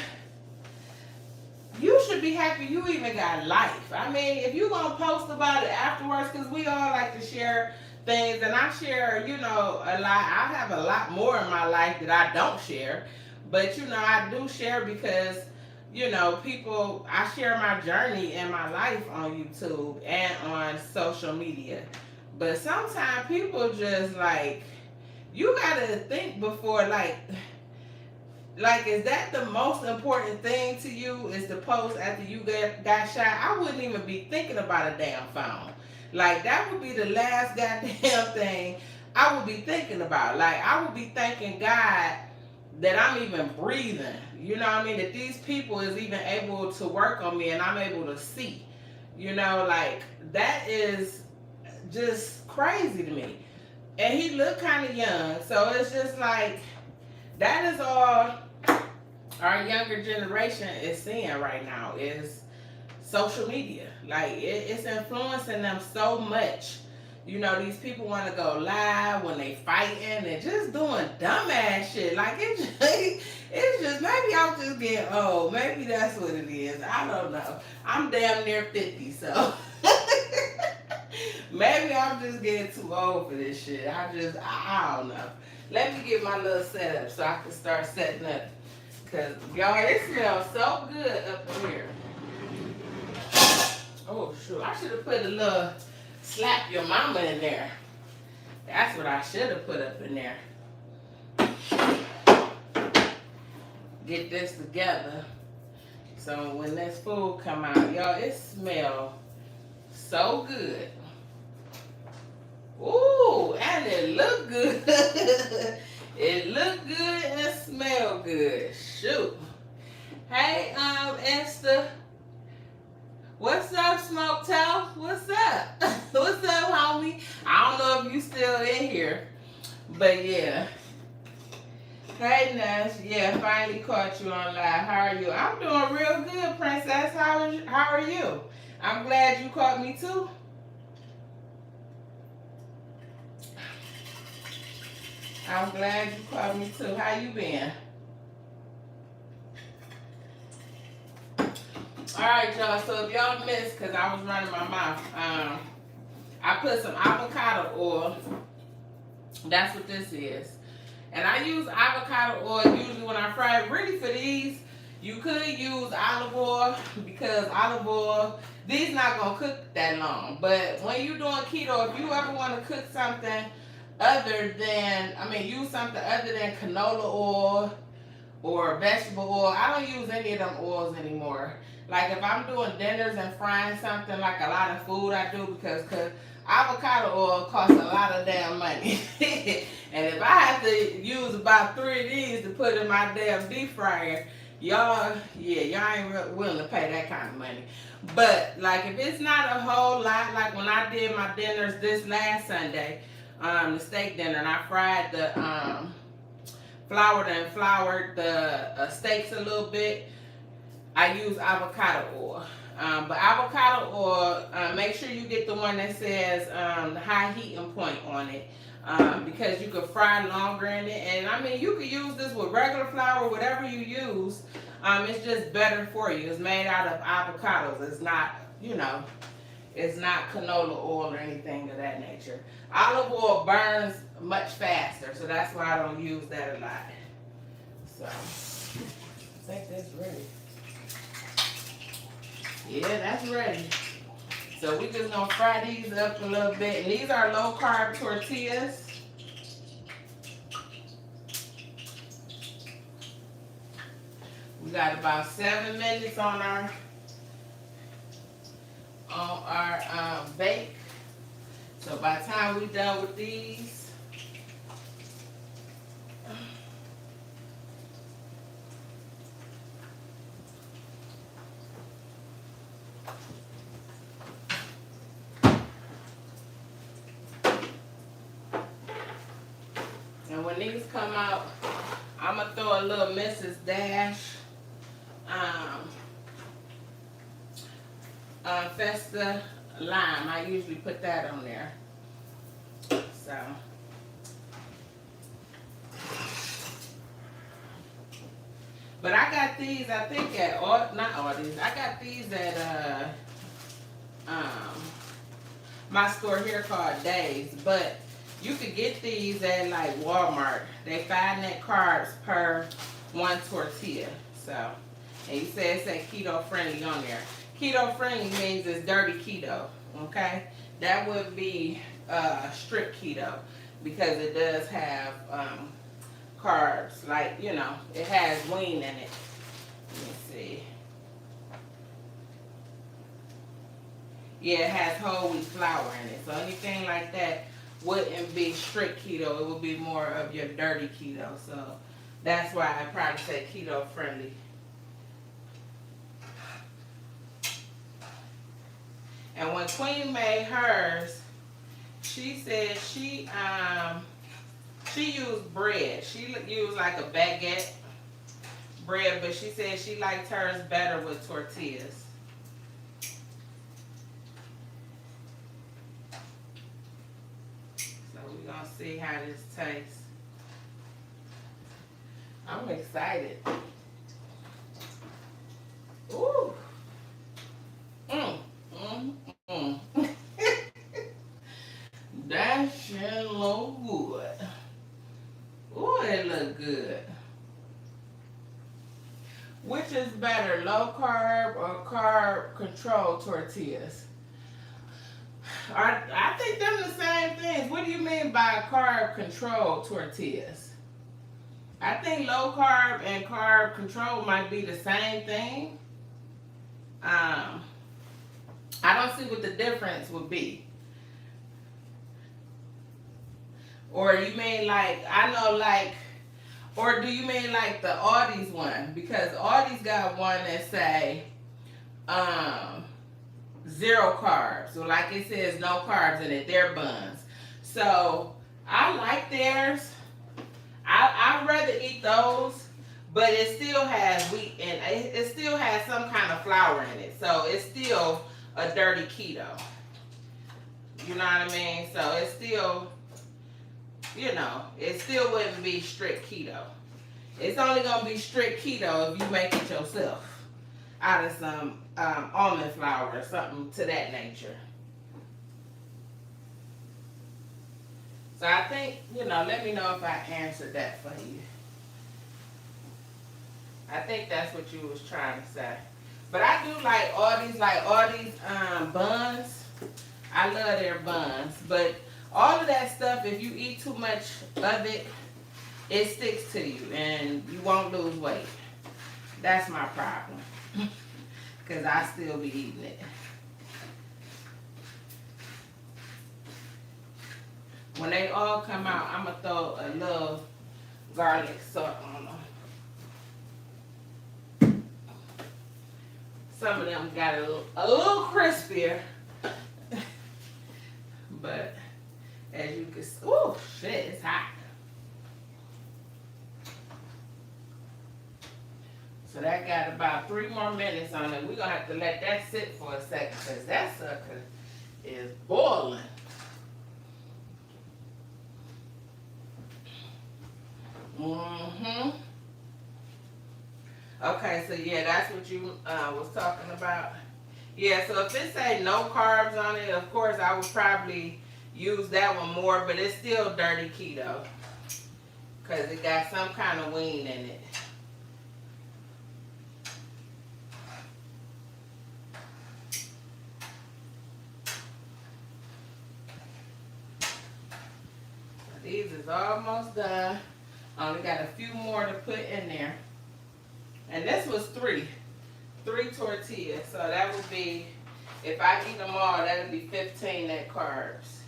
should be happy you even got life. I mean, if you gonna post about it afterwards, because we all like to share things, and I share, you know, a lot. I have a lot more in my life that I don't share. But, you know, I do share because, you know, I share my journey and my life on YouTube and on social media. But sometimes people just like, you gotta think before, like, is that the most important thing to you is to post after you got shot? I wouldn't even be thinking about a damn phone. Like, that would be the last goddamn thing I would be thinking about. Like, I would be thanking God that I'm even breathing, you know what I mean? That these people is even able to work on me and I'm able to see, you know, like, that is just crazy to me. And he looked kind of young, so it's just like, that is all our younger generation is seeing right now is social media. Like, it's influencing them so much. You know, these people want to go live when they fighting and just doing dumbass shit. Like, it's just, maybe I'm just getting old. Maybe that's what it is. I don't know. I'm damn near 50, so maybe I'm just getting too old for this shit. I don't know. Let me get my little setup so I can start setting up. Because, y'all, it smells so good up in here. Oh, shoot. I should have put a little slap your mama in there. That's what I should have put up in there. Get this together. So when this food come out, y'all, it smells so good. Ooh, and it look good. It look good and smell good. Shoot. Hey, Esther. What's up, Smoketail? What's up? What's up, homie? I don't know if you still in here, but yeah. Hey, Ness. Yeah, finally caught you on live. How are you? I'm doing real good, Princess. How are you? I'm glad you caught me too. I'm glad you caught me too. How you been? Alright, y'all, so if y'all missed, because I was running my mouth, I put some avocado oil. That's what this is. And I use avocado oil usually when I fry it. Really for these, you could use olive oil because olive oil, these not going to cook that long. But when you're doing keto, if you ever want to cook something other than, use something other than canola oil or vegetable oil, I don't use any of them oils anymore. Like if I'm doing dinners and frying something, like a lot of food I do, because avocado oil costs a lot of damn money. And if I have to use about 3 of these to put in my damn deep fryer, y'all ain't willing to pay that kind of money. But like if it's not a whole lot, like when I did my dinners this last Sunday, the steak dinner, and I fried the floured the steaks a little bit, I use avocado oil. But avocado oil, make sure you get the one that says the high heating point on it, because you can fry longer in it. And you could use this with regular flour, whatever you use. It's just better for you. It's made out of avocados. It's not, it's not canola oil or anything of that nature. Olive oil burns much faster, so that's why I don't use that a lot. So, I think that's ready. Yeah, that's ready. So we just gonna fry these up a little bit. And these are low carb tortillas. We got about 7 minutes on our bake. So by the time we done with these, and when these come out, I'm gonna throw a little Mrs. Dash Festa lime. I usually put that on there. So, but I got these, I think at not all these. I got these at my store here called Days, but you could get these at like Walmart. They 5 net carbs per 1 tortilla. So, and you say it said keto friendly on there. Keto friendly means it's dirty keto, okay? That would be strict keto, because it does have carbs, like, it has lean in it. Let me see. Yeah, it has whole wheat flour in it. So anything like that wouldn't be strict keto. It would be more of your dirty keto. So that's why I probably say keto friendly. And when Queen made hers, she said she used bread. She used like a baguette bread, but she said she liked hers better with tortillas. So we're gonna see how this tastes. I'm excited. Ooh. That shit look good. Ooh, it look good. Which is better, low carb or carb control tortillas? I think they're the same things. What do you mean by carb control tortillas? I think low carb and carb control might be the same thing. I don't see what the difference would be. Or you mean like, I know like Or do you mean like the Aldi's one? Because Aldi's got one that say 0 carbs. So like it says no carbs in it. They're buns. So I like theirs. I'd rather eat those, but it still has wheat and it still has some kind of flour in it. So it's still a dirty keto. You know what I mean? So it's still, you know, it still wouldn't be strict keto. It's only going to be strict keto if you make it yourself out of some almond flour or something to that nature. So I think, you know, let me know if I answered that for you. I think that's what you was trying to say. But I do like all these buns. I love their buns. But all of that stuff, if you eat too much of it, it sticks to you and you won't lose weight. That's my problem. Because I still be eating it. When they all come out, I'm going to throw a little garlic salt on them. Some of them got a little crispier. But as you can see, ooh, shit, it's hot. So that got about 3 more minutes on it. We're going to have to let that sit for a second because that sucker is boiling. Mm-hmm. Okay, so yeah, that's what you was talking about. Yeah, so if it say no carbs on it, of course I would probably use that one more, but it's still dirty keto because it got some kind of wean in it. These is almost done. Only got a few more to put in there. And this was 3 tortillas. So that would be, if I eat them all, that would be 15 net carbs.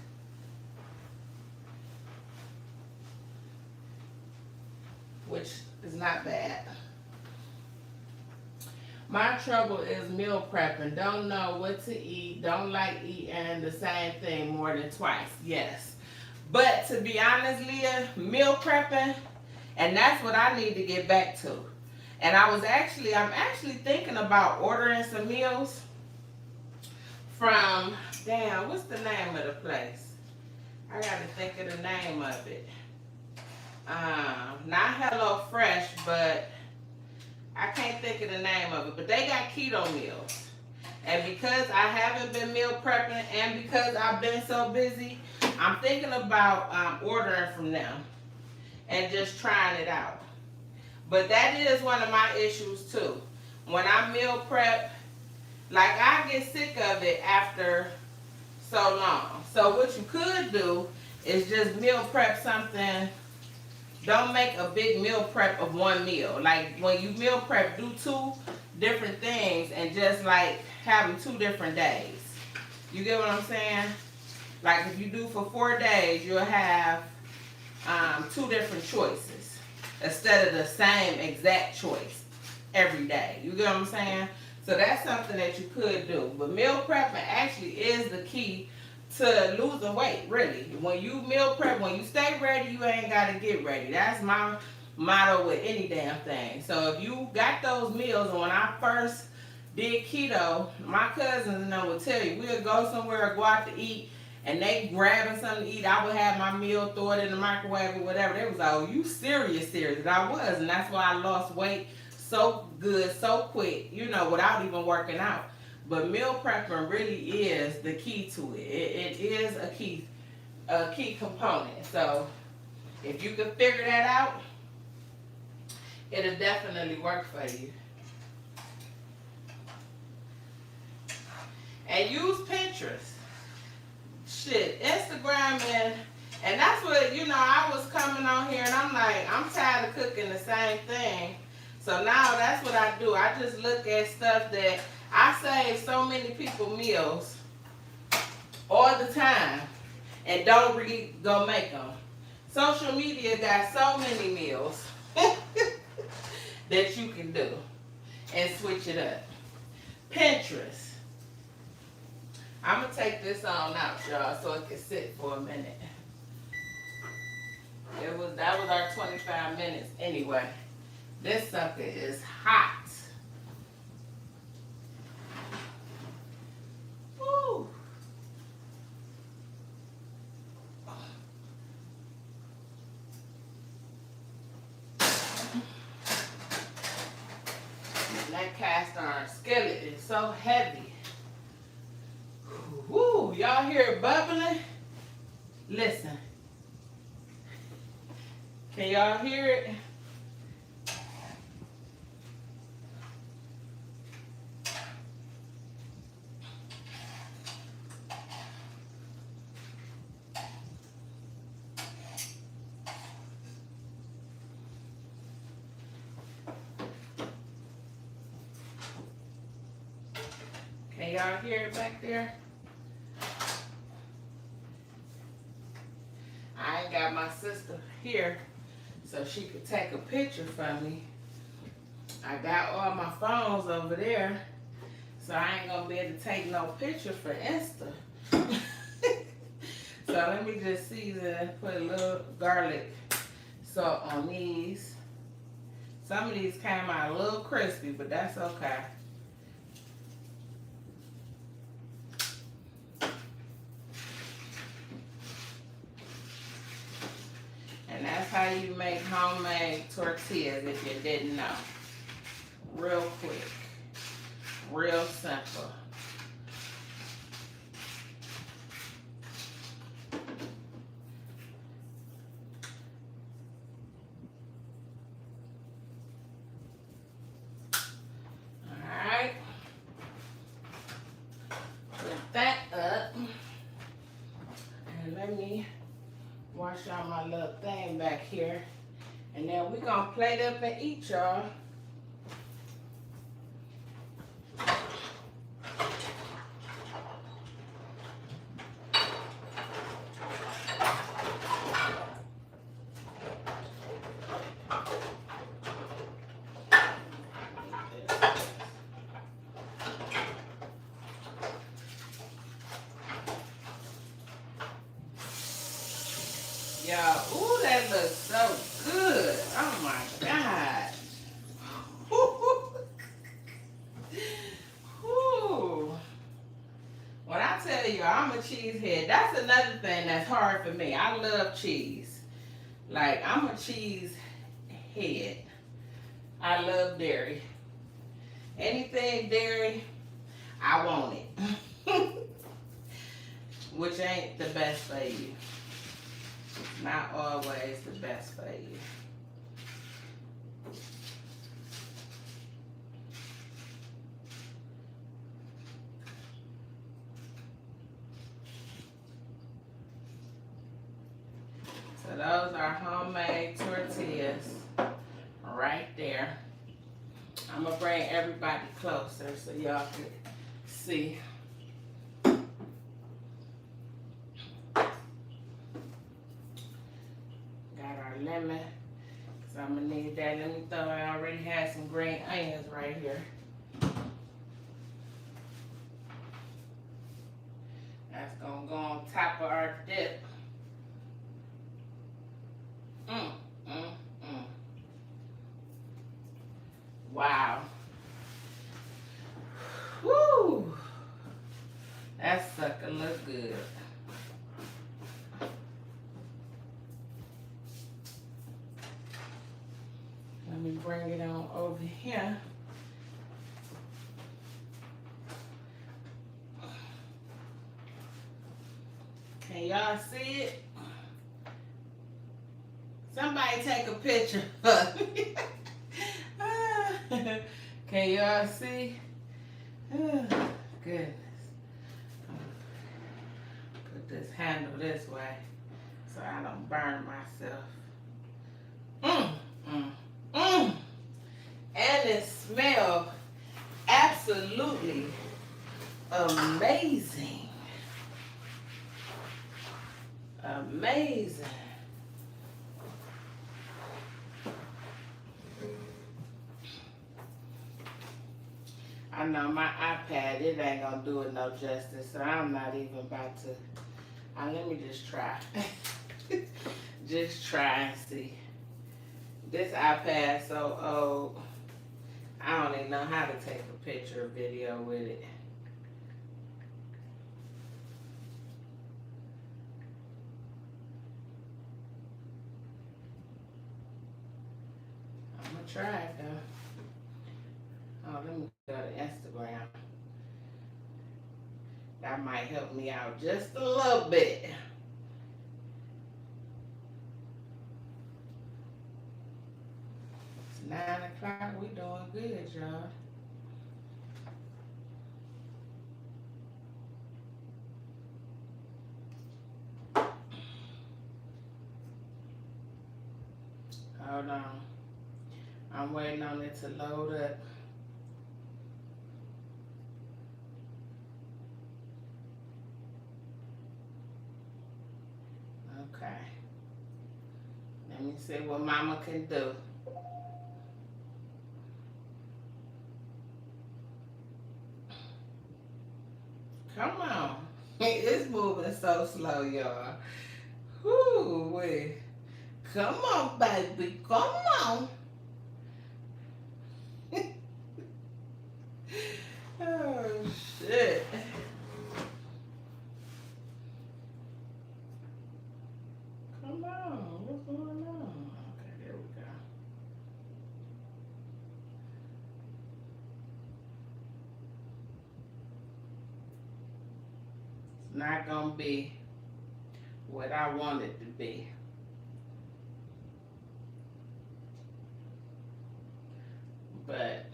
Which is not bad. My trouble is meal prepping. Don't know what to eat. Don't like eating the same thing more than twice. Yes. But to be honest, Leah, meal prepping, and that's what I need to get back to. And I'm actually thinking about ordering some meals from, damn, what's the name of the place? I gotta think of the name of it. Not Hello Fresh, but I can't think of the name of it. But they got keto meals. And because I haven't been meal prepping and because I've been so busy, I'm thinking about ordering from them and just trying it out. But that is one of my issues too. When I meal prep, like I get sick of it after so long. So what you could do is just meal prep something. Don't make a big meal prep of one meal. Like when you meal prep, do 2 different things and just like have them 2 different days. You get what I'm saying? Like if you do for 4 days, you'll have 2 different choices instead of the same exact choice every day. You get what I'm saying? So that's something that you could do. But meal prepping actually is the key to losing weight, really. When you meal prep, when you stay ready, you ain't got to get ready. That's my motto with any damn thing. So if you got those meals, and when I first did keto, my cousins and them would tell you, we'll go somewhere or go out to eat, and they grabbing something to eat. I would have my meal, throw it in the microwave or whatever. They was like, oh, you serious. And I was, and that's why I lost weight so good, so quick, you know, without even working out. But meal prepping really is the key to it. It is a key component. So if you can figure that out, it'll definitely work for you. And use Pinterest. Shit, Instagram and that's what, you know, I was coming on here and I'm like, I'm tired of cooking the same thing. So now that's what I do. I just look at stuff that I save so many people meals all the time and don't really go make them. Social media got so many meals that you can do and switch it up. Pinterest. I'm gonna take this on out, y'all, so it can sit for a minute. That was our 25 minutes anyway. This sucker is hot. Woo. And that cast iron skillet is so heavy. Woo, y'all hear it bubbling? Listen. Can y'all hear it? Can y'all hear it back there? I ain't got my sister here so she could take a picture for me. I got all my phones over there, so I ain't gonna be able to take no picture for Insta. So let me just season and put a little garlic salt on these. Some of these came out a little crispy, but that's okay. And that's how you make homemade tortillas if you didn't know. Real quick. Real simple. Alright. Put that up. And let me wash out my little thing back here. And then we're gonna plate up and eat, y'all. Y'all, ooh, that looks so good. Oh my God. Ooh. When I tell you I'm a cheesehead, that's another thing that's hard for me. I love cheese. Like, I'm a cheese head. I love dairy. Anything dairy, I want it. Which ain't the best for you. Not always the best for you. So those are homemade tortillas right there. I'm gonna bring everybody closer so y'all can see. Lemon, so I'm gonna need that. Let me throw, I already had some green onions right here. That's gonna go on top of our dip. Wow. Woo! That sucker look good. Let me bring it on over here. Can y'all see it? Somebody take a picture of me. Can y'all see? Oh, goodness. Put this handle this way so I don't burn myself. And it smells absolutely amazing. Amazing. know my iPad, it ain't gonna do it no justice, so I'm not even about to. Let me just try. Just try and see. This iPad so old, I don't even know how to take a picture or video with it. I'm gonna try it though. Oh, let me go to Instagram. That might help me out just a little bit. It's 9 o'clock. We doing good, y'all. Hold on. I'm waiting on it to load up. Okay. Let me see what Mama can do. Come on. It's moving so slow, y'all. Whoo, wait. Come on, baby. Come on. Oh, shit. Come on. What's going on? Okay, there we go. It's not going to be what I want it to be. But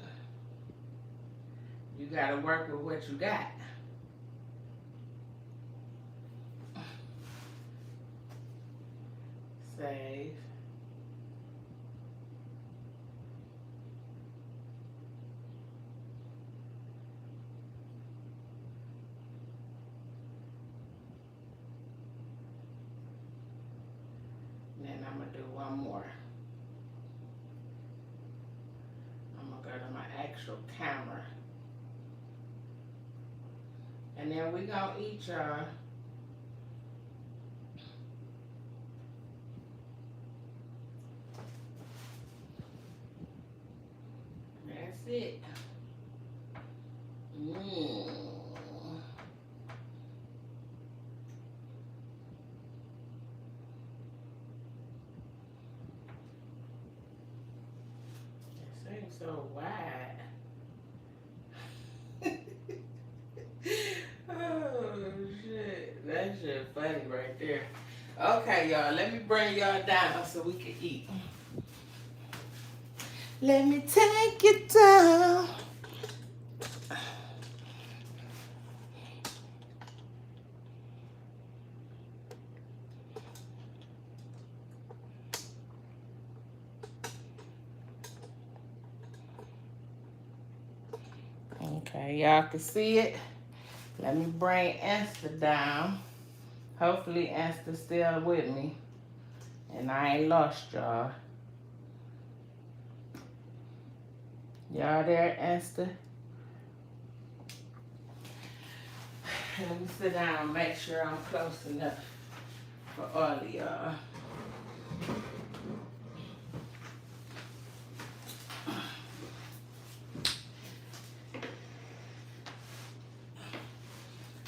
you got to work with what you got. Save. Then I'm going to do one more. I'm going to go to my actual camera. And then we going to eat, y'all. That's it. It seems so wide. Oh, shit. That shit funny right there. Okay, y'all. Let me bring y'all down so we can eat. Let me take you down. Okay, y'all can see it. Let me bring Esther down. Hopefully Esther's still with me. And I ain't lost y'all. Y'all there, Esther? Let me sit down and make sure I'm close enough for all of y'all.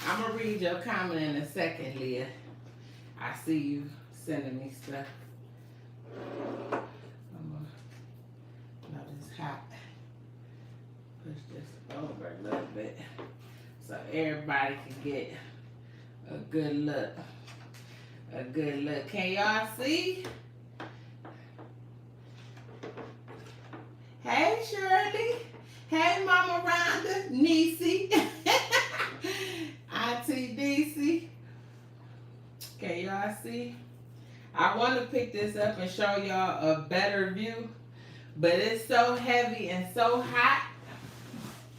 I'm going to read your comment in a second, Leah. I see you sending me stuff. I'm going to, no, this hot. Push this over a little bit so everybody can get a good look. A good look. Can y'all see? Hey, Shirley. Hey, Mama Rhonda. Niecy. Auntie DC. Can y'all see? I want to pick this up and show y'all a better view, but it's so heavy and so hot,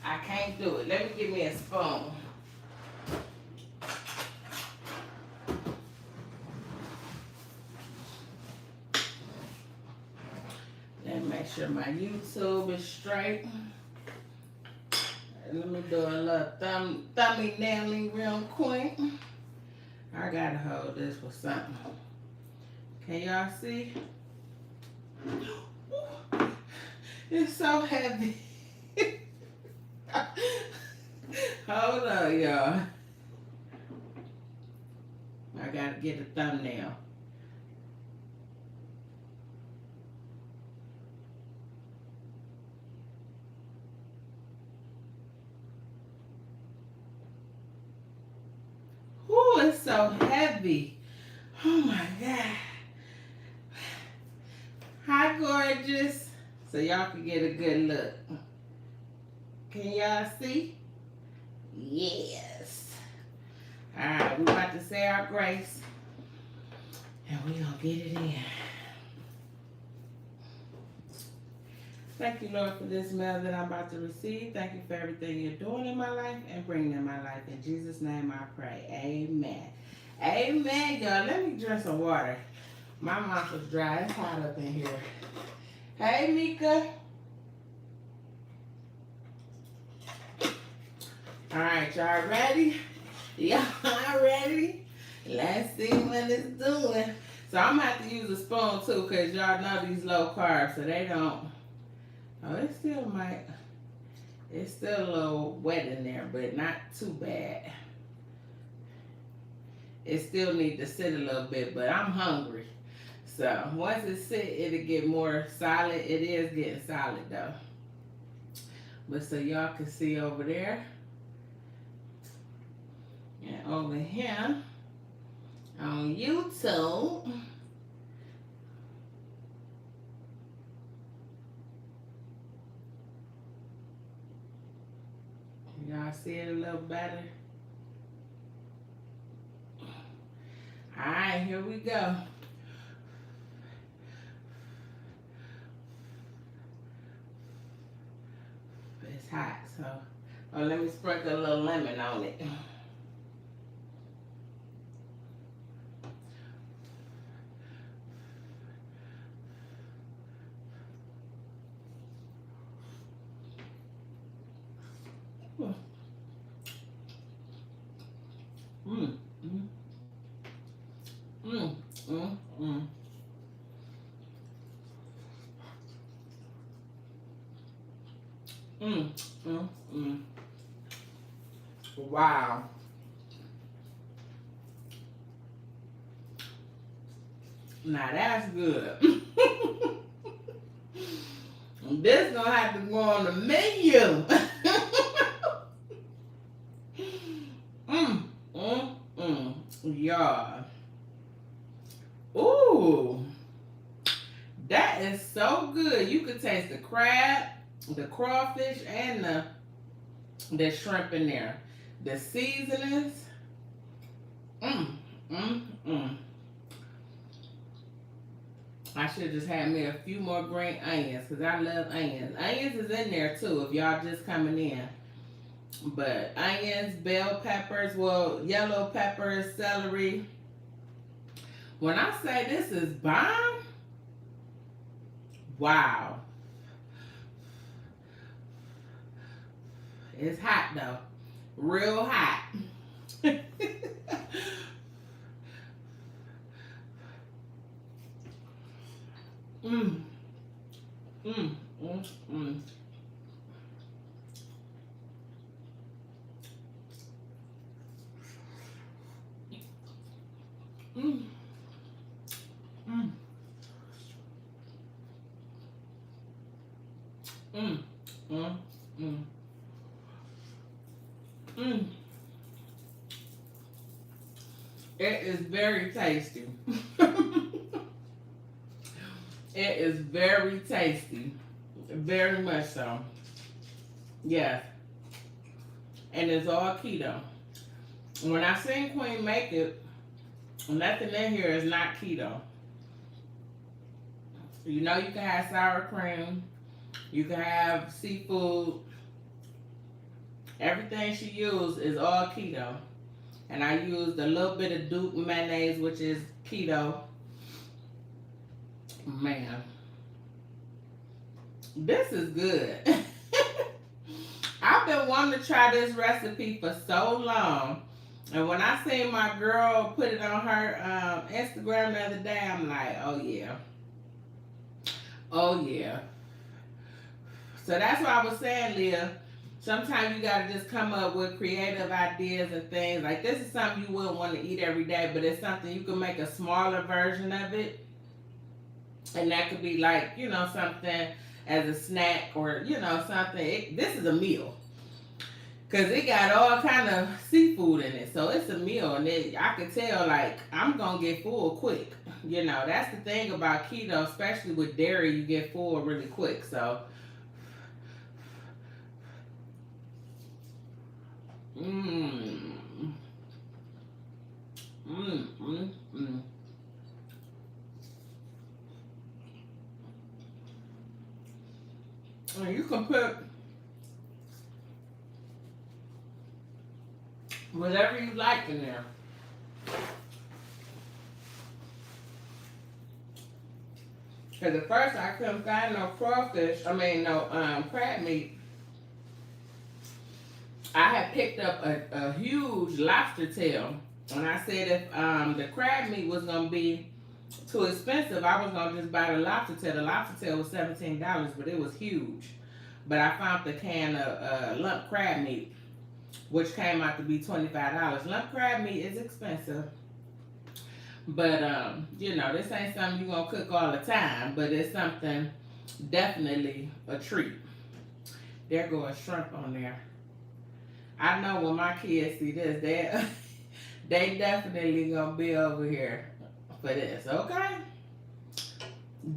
I can't do it. Let me give me a spoon. Let me make sure my YouTube is straight. Let me do a little thummy nailing real quick. I gotta hold this with something. Can y'all see? It's so heavy. Hold on, y'all. I gotta get a thumbnail. Ooh, it's so heavy. Oh my God. Hi, gorgeous. So y'all can get a good look. Can y'all see? Yes. All right, we about to say our grace. And we gonna get it in. Thank you, Lord, for this meal that I'm about to receive. Thank you for everything you're doing in my life and bringing in my life. In Jesus' name I pray. Amen. Amen, y'all. Let me drink some water. My mouth is dry. It's hot up in here. Hey, Mika. All right, y'all ready? Y'all ready? Let's see what it's doing. So I'm going to have to use a spoon, too, because y'all know these low carbs, so they don't. Oh, it still might. It's still a little wet in there, but not too bad. It still needs to sit a little bit, but I'm hungry. So once it sit, it'll get more solid. It is getting solid though. But so y'all can see over there. And over here on YouTube. Y'all see it a little better? All right, here we go. It's hot, so let me sprinkle a little lemon on it. Mm, mm, mm, mm, mm. Mm, mm, mm. Wow. Now that's good. This gonna have to go on the menu. Y'all. Ooh. That is so good. You could taste the crab, the crawfish, and the shrimp in there. The seasonings. I should have just had me a few more green onions because I love onions. Onions is in there too if y'all just coming in. But onions, bell peppers, well, yellow peppers, celery. When I say this is bomb, wow. It's hot though. Real hot. Mm. Mm. Mm. Mm. Mm. Mm. Mm. Mm. Mm. Mm. It is very tasty. It is very tasty. Very much so. Yes. And it's all keto. When I seen Queen make it, nothing in here is not keto. You know you can have sour cream. You can have seafood. Everything she used is all keto. And I used a little bit of Duke mayonnaise, which is keto. Man. This is good. I've been wanting to try this recipe for so long. And when I seen my girl put it on her Instagram the other day, I'm like, oh yeah. Oh yeah. So that's what I was saying, Leah. Sometimes you gotta just come up with creative ideas and things. Like this is something you wouldn't want to eat every day, but it's something you can make a smaller version of it. And that could be like, something as a snack or, something. This is a meal. Cause it got all kind of seafood in it, so it's a meal, and I can tell like I'm gonna get full quick. That's the thing about keto, especially with dairy, you get full really quick. So, mmm, mmm, mmm, mmm. And you can put whatever you like in there. Cause at first I couldn't find no crawfish. I mean no crab meat. I had picked up a huge lobster tail, and I said if the crab meat was gonna be too expensive, I was gonna just buy the lobster tail. The lobster tail was $17, but it was huge. But I found the can of lump crab meat, which came out to be $25. Lump crab meat is expensive, but this ain't something you're gonna cook all the time, but it's something definitely a treat. There go a shrimp on there. I know when my kids see this, they definitely gonna be over here for this, okay?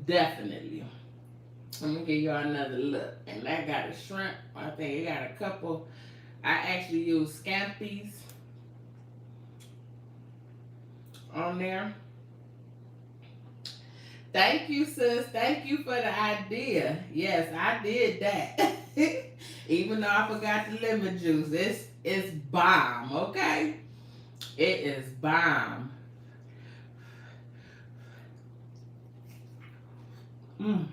Definitely. Let me give y'all another look. And that got a shrimp. I think it got a couple. I actually used scampi's on there. Thank you, sis. Thank you for the idea. Yes, I did that. Even though I forgot the lemon juice. It's bomb, okay? It is bomb. Mmm.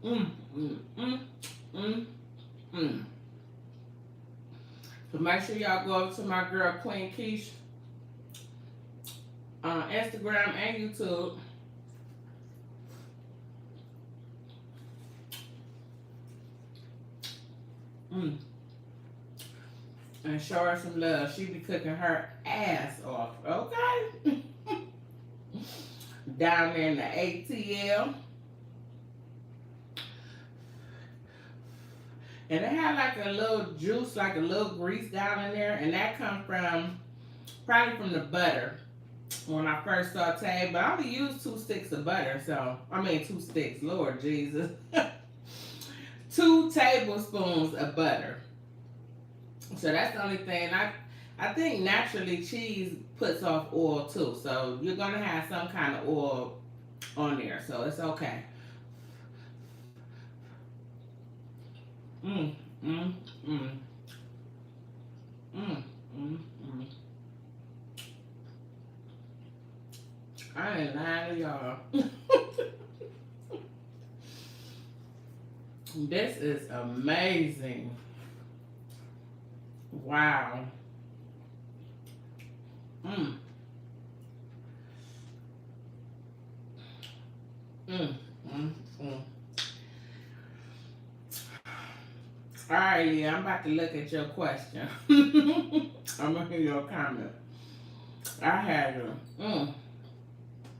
Mmm. Mmm. Mmm. Mmm. Mmm. So make sure y'all go over to my girl Queen Kesh on Instagram and YouTube. And show her some love. She be cooking her ass off, okay? Down there in the ATL. And it had like a little juice, like a little grease down in there. And that comes from, probably from the butter when I first sauteed. But I only used 2 sticks of butter. So, 2 sticks, Lord Jesus. 2 tablespoons of butter. So that's the only thing. I think naturally cheese puts off oil too. So you're going to have some kind of oil on there. So it's okay. Mmm, mmm, mmm. Mmm, mmm, mmm. I ain't lying to y'all. This is amazing. Wow. Mmm. Mmm, mmm, mmm. All right, yeah, I'm about to look at your question. I'm gonna hear your comment. I had a,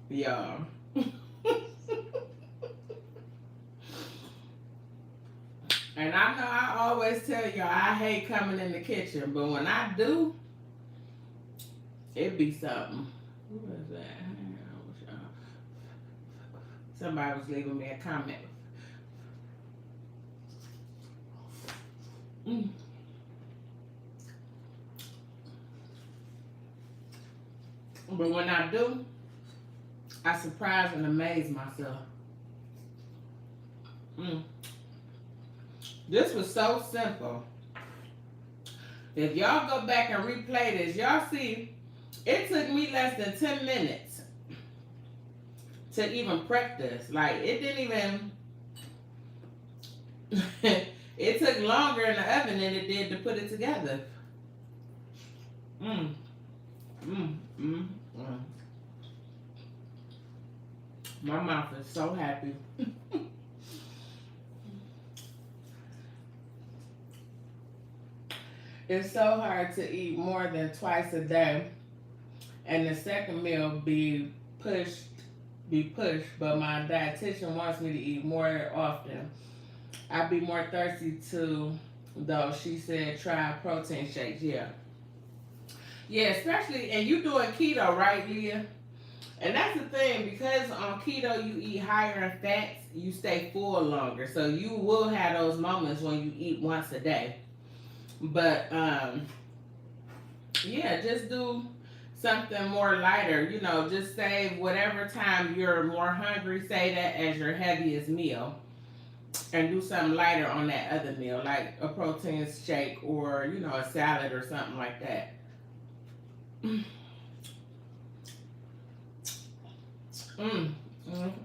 y'all. And I know I always tell y'all I hate coming in the kitchen, but when I do, it be something. Who is that? Somebody was leaving me a comment. But when I do, I surprise and amaze myself. This was so simple. If y'all go back and replay this, y'all see it took me less than 10 minutes to even prep this. Like, it didn't even It took longer in the oven than it did to put it together. Mm, mm, mm, mm. My mouth is so happy. It's so hard to eat more than twice a day, and the second meal pushed, pushed. But my dietitian wants me to eat more often. I'd be more thirsty too, though. She said try protein shakes. Yeah, yeah, especially and you doing keto, right, Leah? And that's the thing, because on keto you eat higher in fats, you stay full longer. So you will have those moments when you eat once a day. But yeah, just do something more lighter. Just save whatever time you're more hungry, say that as your heaviest meal. And do something lighter on that other meal, like a protein shake or, a salad or something like that. Mm, mm,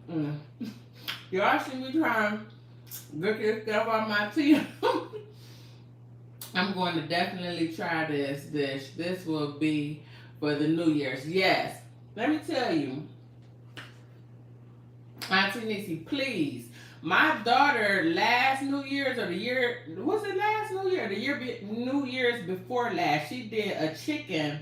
mm. Y'all see me trying to get this stuff on my teeth. I'm going to definitely try this dish. This will be for the New Year's. Yes. Let me tell you, Auntie Nissy, please. My daughter last New Year's or the year, was it last New Year? New Year's before last, she did a chicken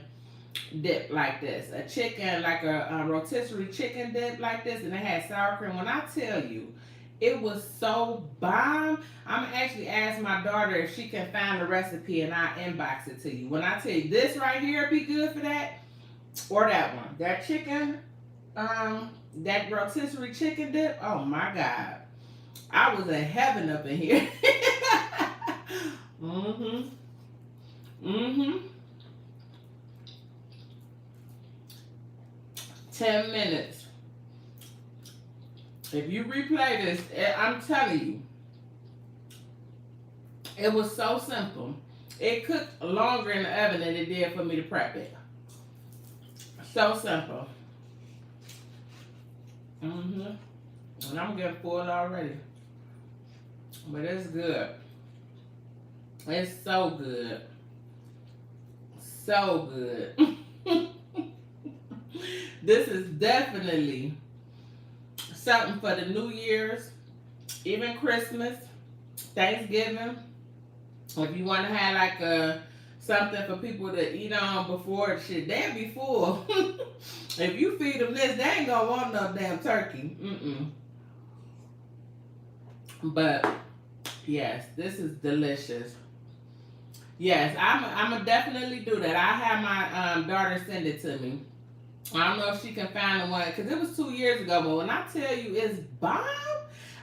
dip like this. A chicken, like a rotisserie chicken dip like this, and it had sour cream. When I tell you, it was so bomb. I'm going to actually ask my daughter if she can find the recipe and I'll inbox it to you. When I tell you this right here be good for that, or that one. That chicken, that rotisserie chicken dip, oh my God. I was in heaven up in here. Mm-hmm. Mm-hmm. 10 minutes. If you replay this, I'm telling you, it was so simple. It cooked longer in the oven than it did for me to prep it. So simple. Mm-hmm. And I'm getting full already. But it's good. It's so good. So good. This is definitely something for the New Year's, even Christmas, Thanksgiving. If you want to have like something for people to eat on before shit, they'll be full. If you feed them this, they ain't gonna want no damn turkey. But yes, this is delicious. Yes, I'm gonna definitely do that. I have my daughter send it to me. I don't know if she can find the one, because it was 2 years ago. But when I tell you it's bomb,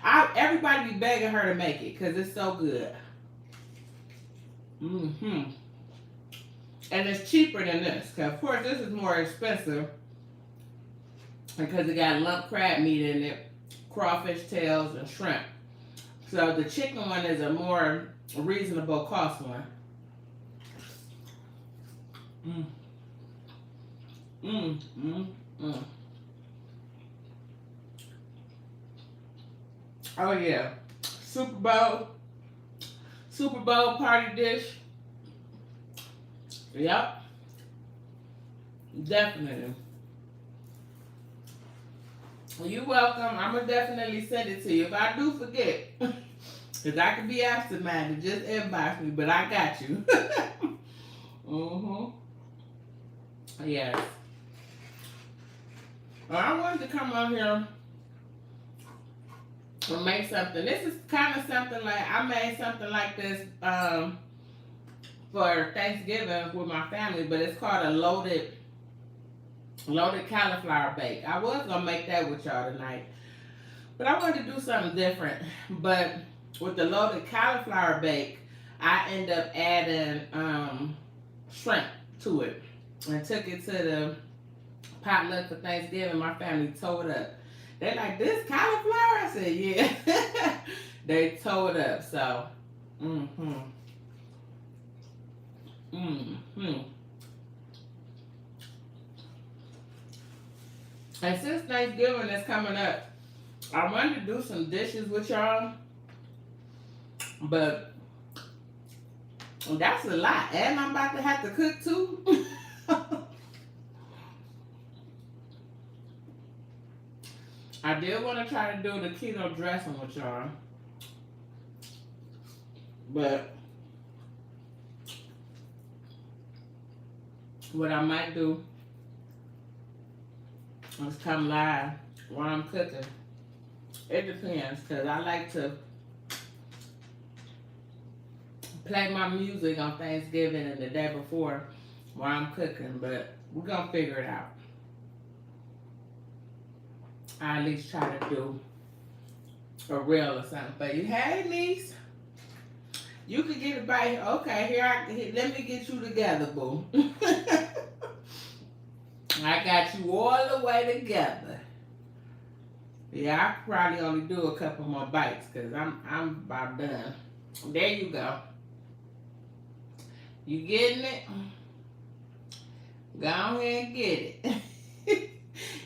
everybody be begging her to make it because it's so good. And it's cheaper than this. Because of course this is more expensive because it got lump crab meat in it, crawfish tails, and shrimp. So the chicken one is a more reasonable cost one. Oh yeah, Super Bowl party dish. Yep, definitely. You're welcome. I'm gonna definitely send it to you if I do forget, because I can be absent-minded. Just inbox me, but I got you. Yes. Well, I wanted to come on here and make something. This is kind of something like, I made something like this for Thanksgiving with my family, but it's called a loaded cauliflower bake. I was gonna make that with y'all tonight, but I wanted to do something different. But with the loaded cauliflower bake, I end up adding shrimp to it and took it to the potluck for Thanksgiving. My family tore it up. They're like, this cauliflower? I said, yeah. They tore it up. So, And since Thanksgiving is coming up, I wanted to do some dishes with y'all. But that's a lot. And I'm about to have to cook too. I did want to try to do the keto dressing with y'all. But what I might do is come live while I'm cooking. It depends, because I like to play my music on Thanksgiving and the day before while I'm cooking, but we're going to figure it out. I at least try to do a reel or something for you. Hey, niece. You could get a bite. Okay, here, let me get you together, boo. I got you all the way together. Yeah, I could probably only do a couple more bites because I'm about done. There you go. You getting it? Go ahead and get it.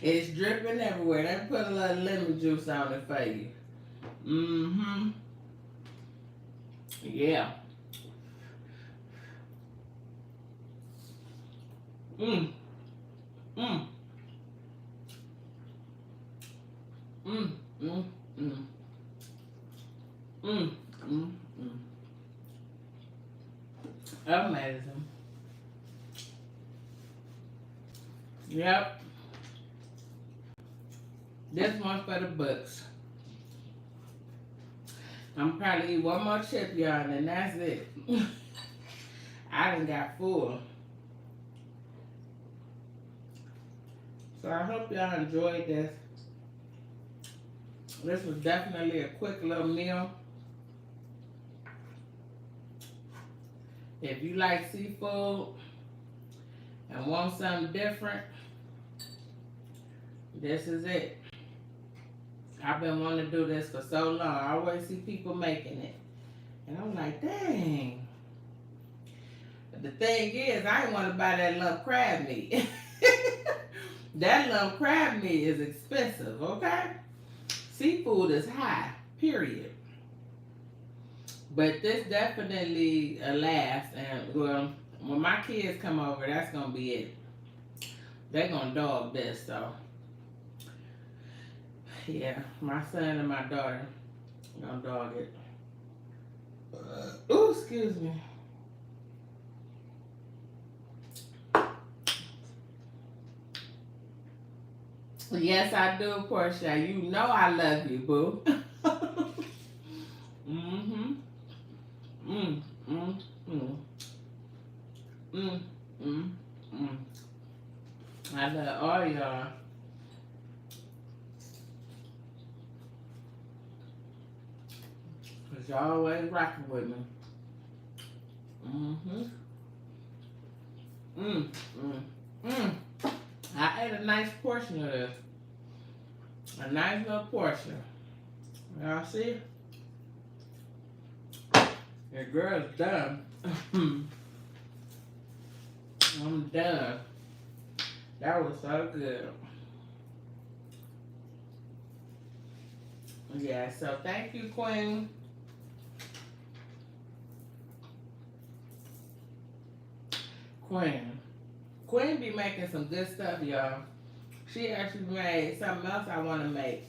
It's dripping everywhere. Let me put a little lemon juice on it for you. Mm-hmm. Yeah. Mm. Mm. Mm. Mm. Mm. Mm. Mm. Mm. Amazing. Yep. This one for the books. I'm probably eat one more chip, y'all, and then that's it. I done got full. So I hope y'all enjoyed this. This was definitely a quick little meal. If you like seafood and want something different, this is it. I've been wanting to do this for so long. I always see people making it. And I'm like, dang. But the thing is, I didn't want to buy that lump crab meat. That lump crab meat is expensive, okay? Seafood is high, period. But this definitely lasts. And, well, when my kids come over, that's going to be it. They're going to dog this, so. Yeah, my son and my daughter gonna dog it. Ooh, excuse me. Yes, I do, Portia. You know I love you, boo. Mm-hmm. Mm, mm, mm. Mm, mm, mm. I love all y'all. Cause y'all always rocking with me. Mm-hmm. Mm, mm, mm. I ate a nice portion of this. A nice little portion. Y'all see? The girl's done. I'm done. That was so good. Yeah, so thank you, Queen. Queen be making some good stuff, y'all. She actually made something else I want to make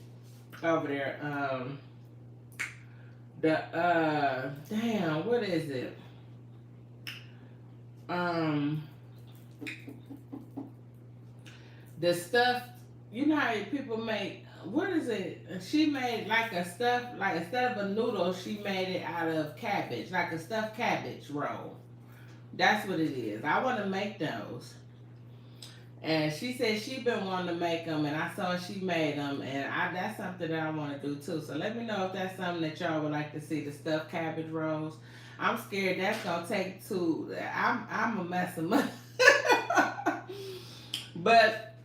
over there. Damn, what is it? The stuff, you know how people make, what is it? She made like a stuff, like instead of a noodle, she made it out of cabbage, like a stuffed cabbage roll. That's what it is. I want to make those. And she said she been wanting to make them, and I saw she made them, and that's something that I want to do too. So let me know if that's something that y'all would like to see, the stuffed cabbage rolls. I'm scared that's gonna take too. I'm gonna mess them up. But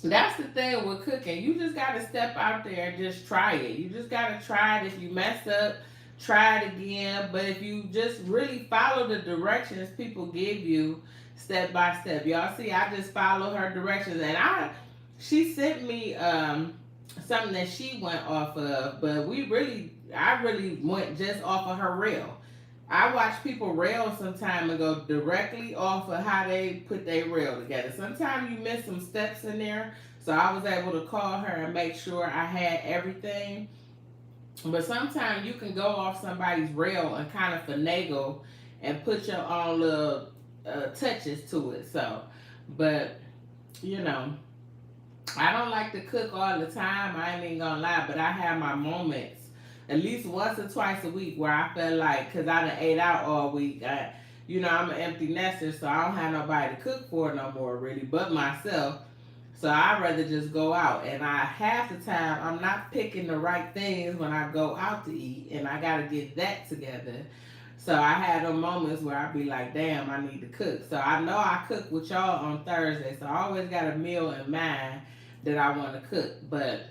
that's the thing with cooking. You just gotta step out there and just try it. You just gotta try it. If you mess up, try it again. But if you just really follow the directions people give you, step by step. Y'all see, I just follow her directions, and she sent me something that she went off of, but we really I really went just off of her reel. I watch people rail sometime and go directly off of how they put their rail together. Sometimes you miss some steps in there. So I was able to call her and make sure I had everything. But sometimes you can go off somebody's rail and kind of finagle and put your own little touches to it. So, but you know, I don't like to cook all the time. I ain't even gonna lie, but I have my moments at least once or twice a week where I feel like, cause I done ate out all week. I'm an empty nester, so I don't have nobody to cook for no more really, but myself. So I'd rather just go out, and I half the time I'm not picking the right things when I go out to eat, and I gotta get that together. So I had them moments where I'd be like, damn, I need to cook. So I know I cook with y'all on Thursday, so I always got a meal in mind that I want to cook. But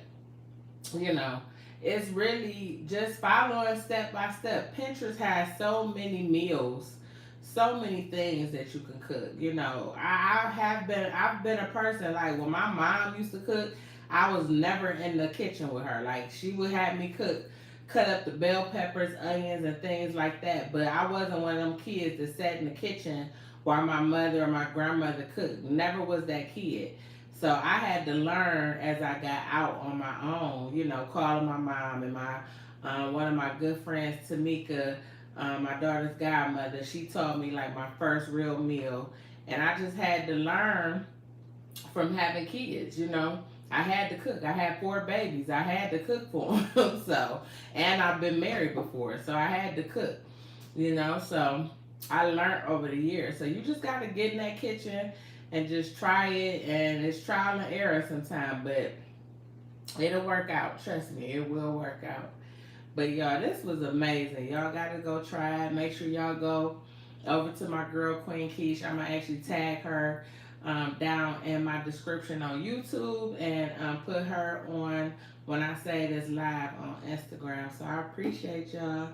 you know, it's really just following step by step. Pinterest has so many meals, so many things that you can cook. I've been a person like when my mom used to cook, I was never in the kitchen with her. Like she would have me cook, cut up the bell peppers, onions, and things like that. But I wasn't one of them kids that sat in the kitchen while my mother or my grandmother cooked. Never was that kid. So I had to learn as I got out on my own, calling my mom and my one of my good friends, Tamika, my daughter's godmother. She taught me like my first real meal, and I just had to learn from having kids. I had to cook. I had 4 babies. I had to cook for them. So, and I've been married before, so I had to cook. So I learned over the years. So you just got to get in that kitchen and just try it, and it's trial and error sometimes, but it'll work out. Trust me, it will work out. But y'all, this was amazing. Y'all gotta go try it. Make sure y'all go over to my girl Queen Kesh. I'm gonna actually tag her down in my description on YouTube, and put her on when I say this live on Instagram. So I appreciate y'all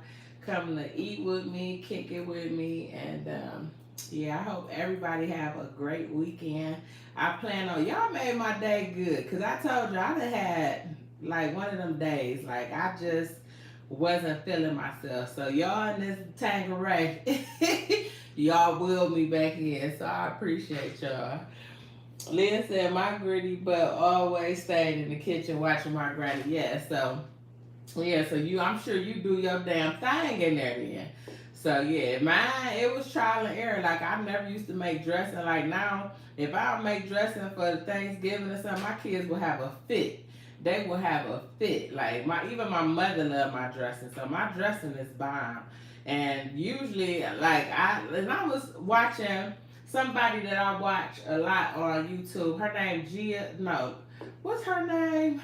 coming to eat with me, kick it with me, and yeah, I hope everybody have a great weekend. I plan on, y'all made my day good, because I told you I done had like one of them days, like I just wasn't feeling myself. So y'all in this Tangeray, y'all willed me back in, so I appreciate y'all. Lynn said my gritty butt always stayed in the kitchen watching my granny. Yeah, so I'm sure you do your damn thing in there then. So yeah, mine, it was trial and error. Like I never used to make dressing. Like now, if I make dressing for Thanksgiving or something, my kids will have a fit. They will have a fit. Like even my mother loved my dressing. So my dressing is bomb. And usually, like I was watching somebody that I watch a lot on YouTube. Her name Gia. No, what's her name?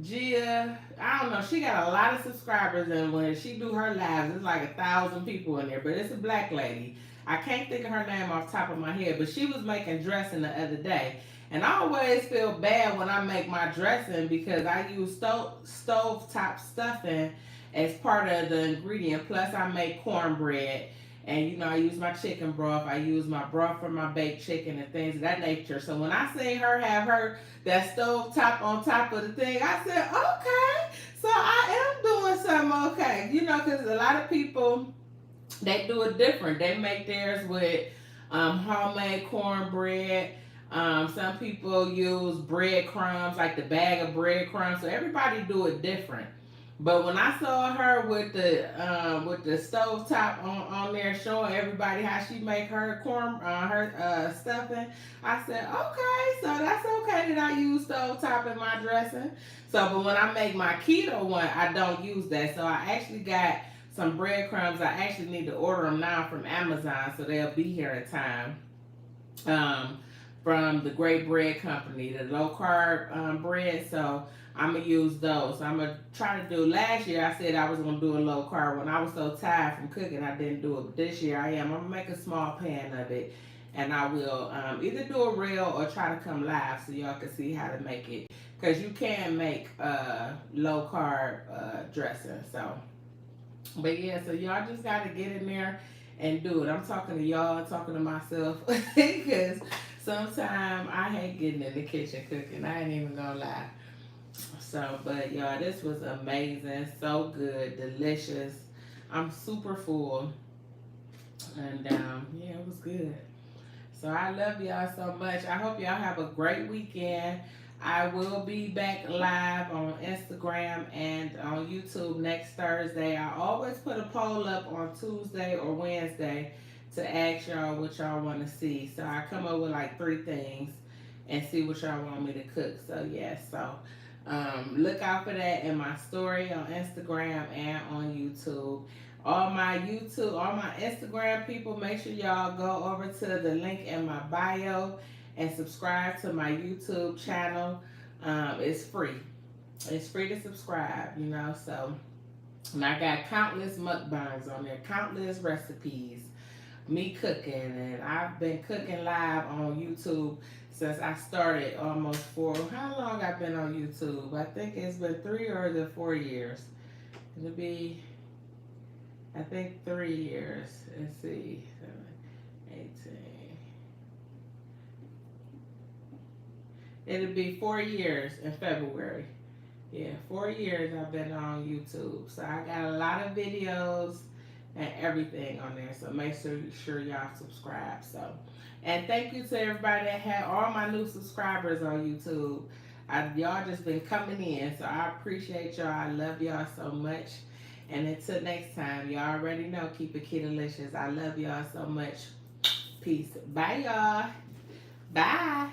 Gia, I don't know. She got a lot of subscribers, and when she do her lives, it's like 1,000 people in there. But it's a black lady. I can't think of her name off the top of my head, but she was making dressing the other day, and I always feel bad when I make my dressing because I use stove top stuffing as part of the ingredient. Plus, I make cornbread. And I use my chicken broth. I use my broth for my baked chicken and things of that nature. So when I seen her have that stove top on top of the thing, I said, okay, so I am doing something okay. Because a lot of people, they do it different. They make theirs with homemade cornbread. Some people use breadcrumbs, like the bag of breadcrumbs. So everybody do it different. But when I saw her with the stove top on there showing everybody how she make her stuffing, I said, okay, so that's okay that I use stove top in my dressing. So, but when I make my keto one, I don't use that. So I actually got some breadcrumbs. I actually need to order them now from Amazon, so they'll be here in time. From the Great Bread Company, the low carb bread. So I'm gonna use those. So I'm gonna try to do. Last year I said I was gonna do a low carb when I was so tired from cooking. I didn't do it. But this year I am. I'm gonna make a small pan of it, and I will either do a reel or try to come live so y'all can see how to make it. Cause you can make low carb dressing. So, but yeah, so y'all just gotta get in there and do it. I'm talking to y'all, I'm talking to myself, because sometimes I hate getting in the kitchen cooking. I ain't even gonna lie. So, but y'all, this was amazing, so good, delicious. I'm super full, and yeah, it was good. So I love y'all so much. I hope y'all have a great weekend. I will be back live on Instagram and on YouTube next Thursday. I always put a poll up on Tuesday or Wednesday to ask y'all what y'all want to see. So I come up with like 3 things and see what y'all want me to cook. So yeah, so look out for that in my story on Instagram and on YouTube. All my Instagram people, make sure y'all go over to the link in my bio and subscribe to my YouTube channel. It's free. It's free to subscribe, you know. So, and I got countless mukbangs on there, countless recipes, me cooking, and I've been cooking live on YouTube since I started almost how long I've been on YouTube? I think it's been 3 or 4 years. It'll be, I think, 3 years. Let's see, 18. It'll be 4 years in February. Yeah, 4 years I've been on YouTube. So I got a lot of videos and everything on there. So make sure y'all subscribe. So, and thank you to everybody that had all my new subscribers on YouTube. Y'all just been coming in. So I appreciate y'all. I love y'all so much. And until next time, y'all already know, keep it Ketolicious. I love y'all so much. Peace. Bye, y'all. Bye.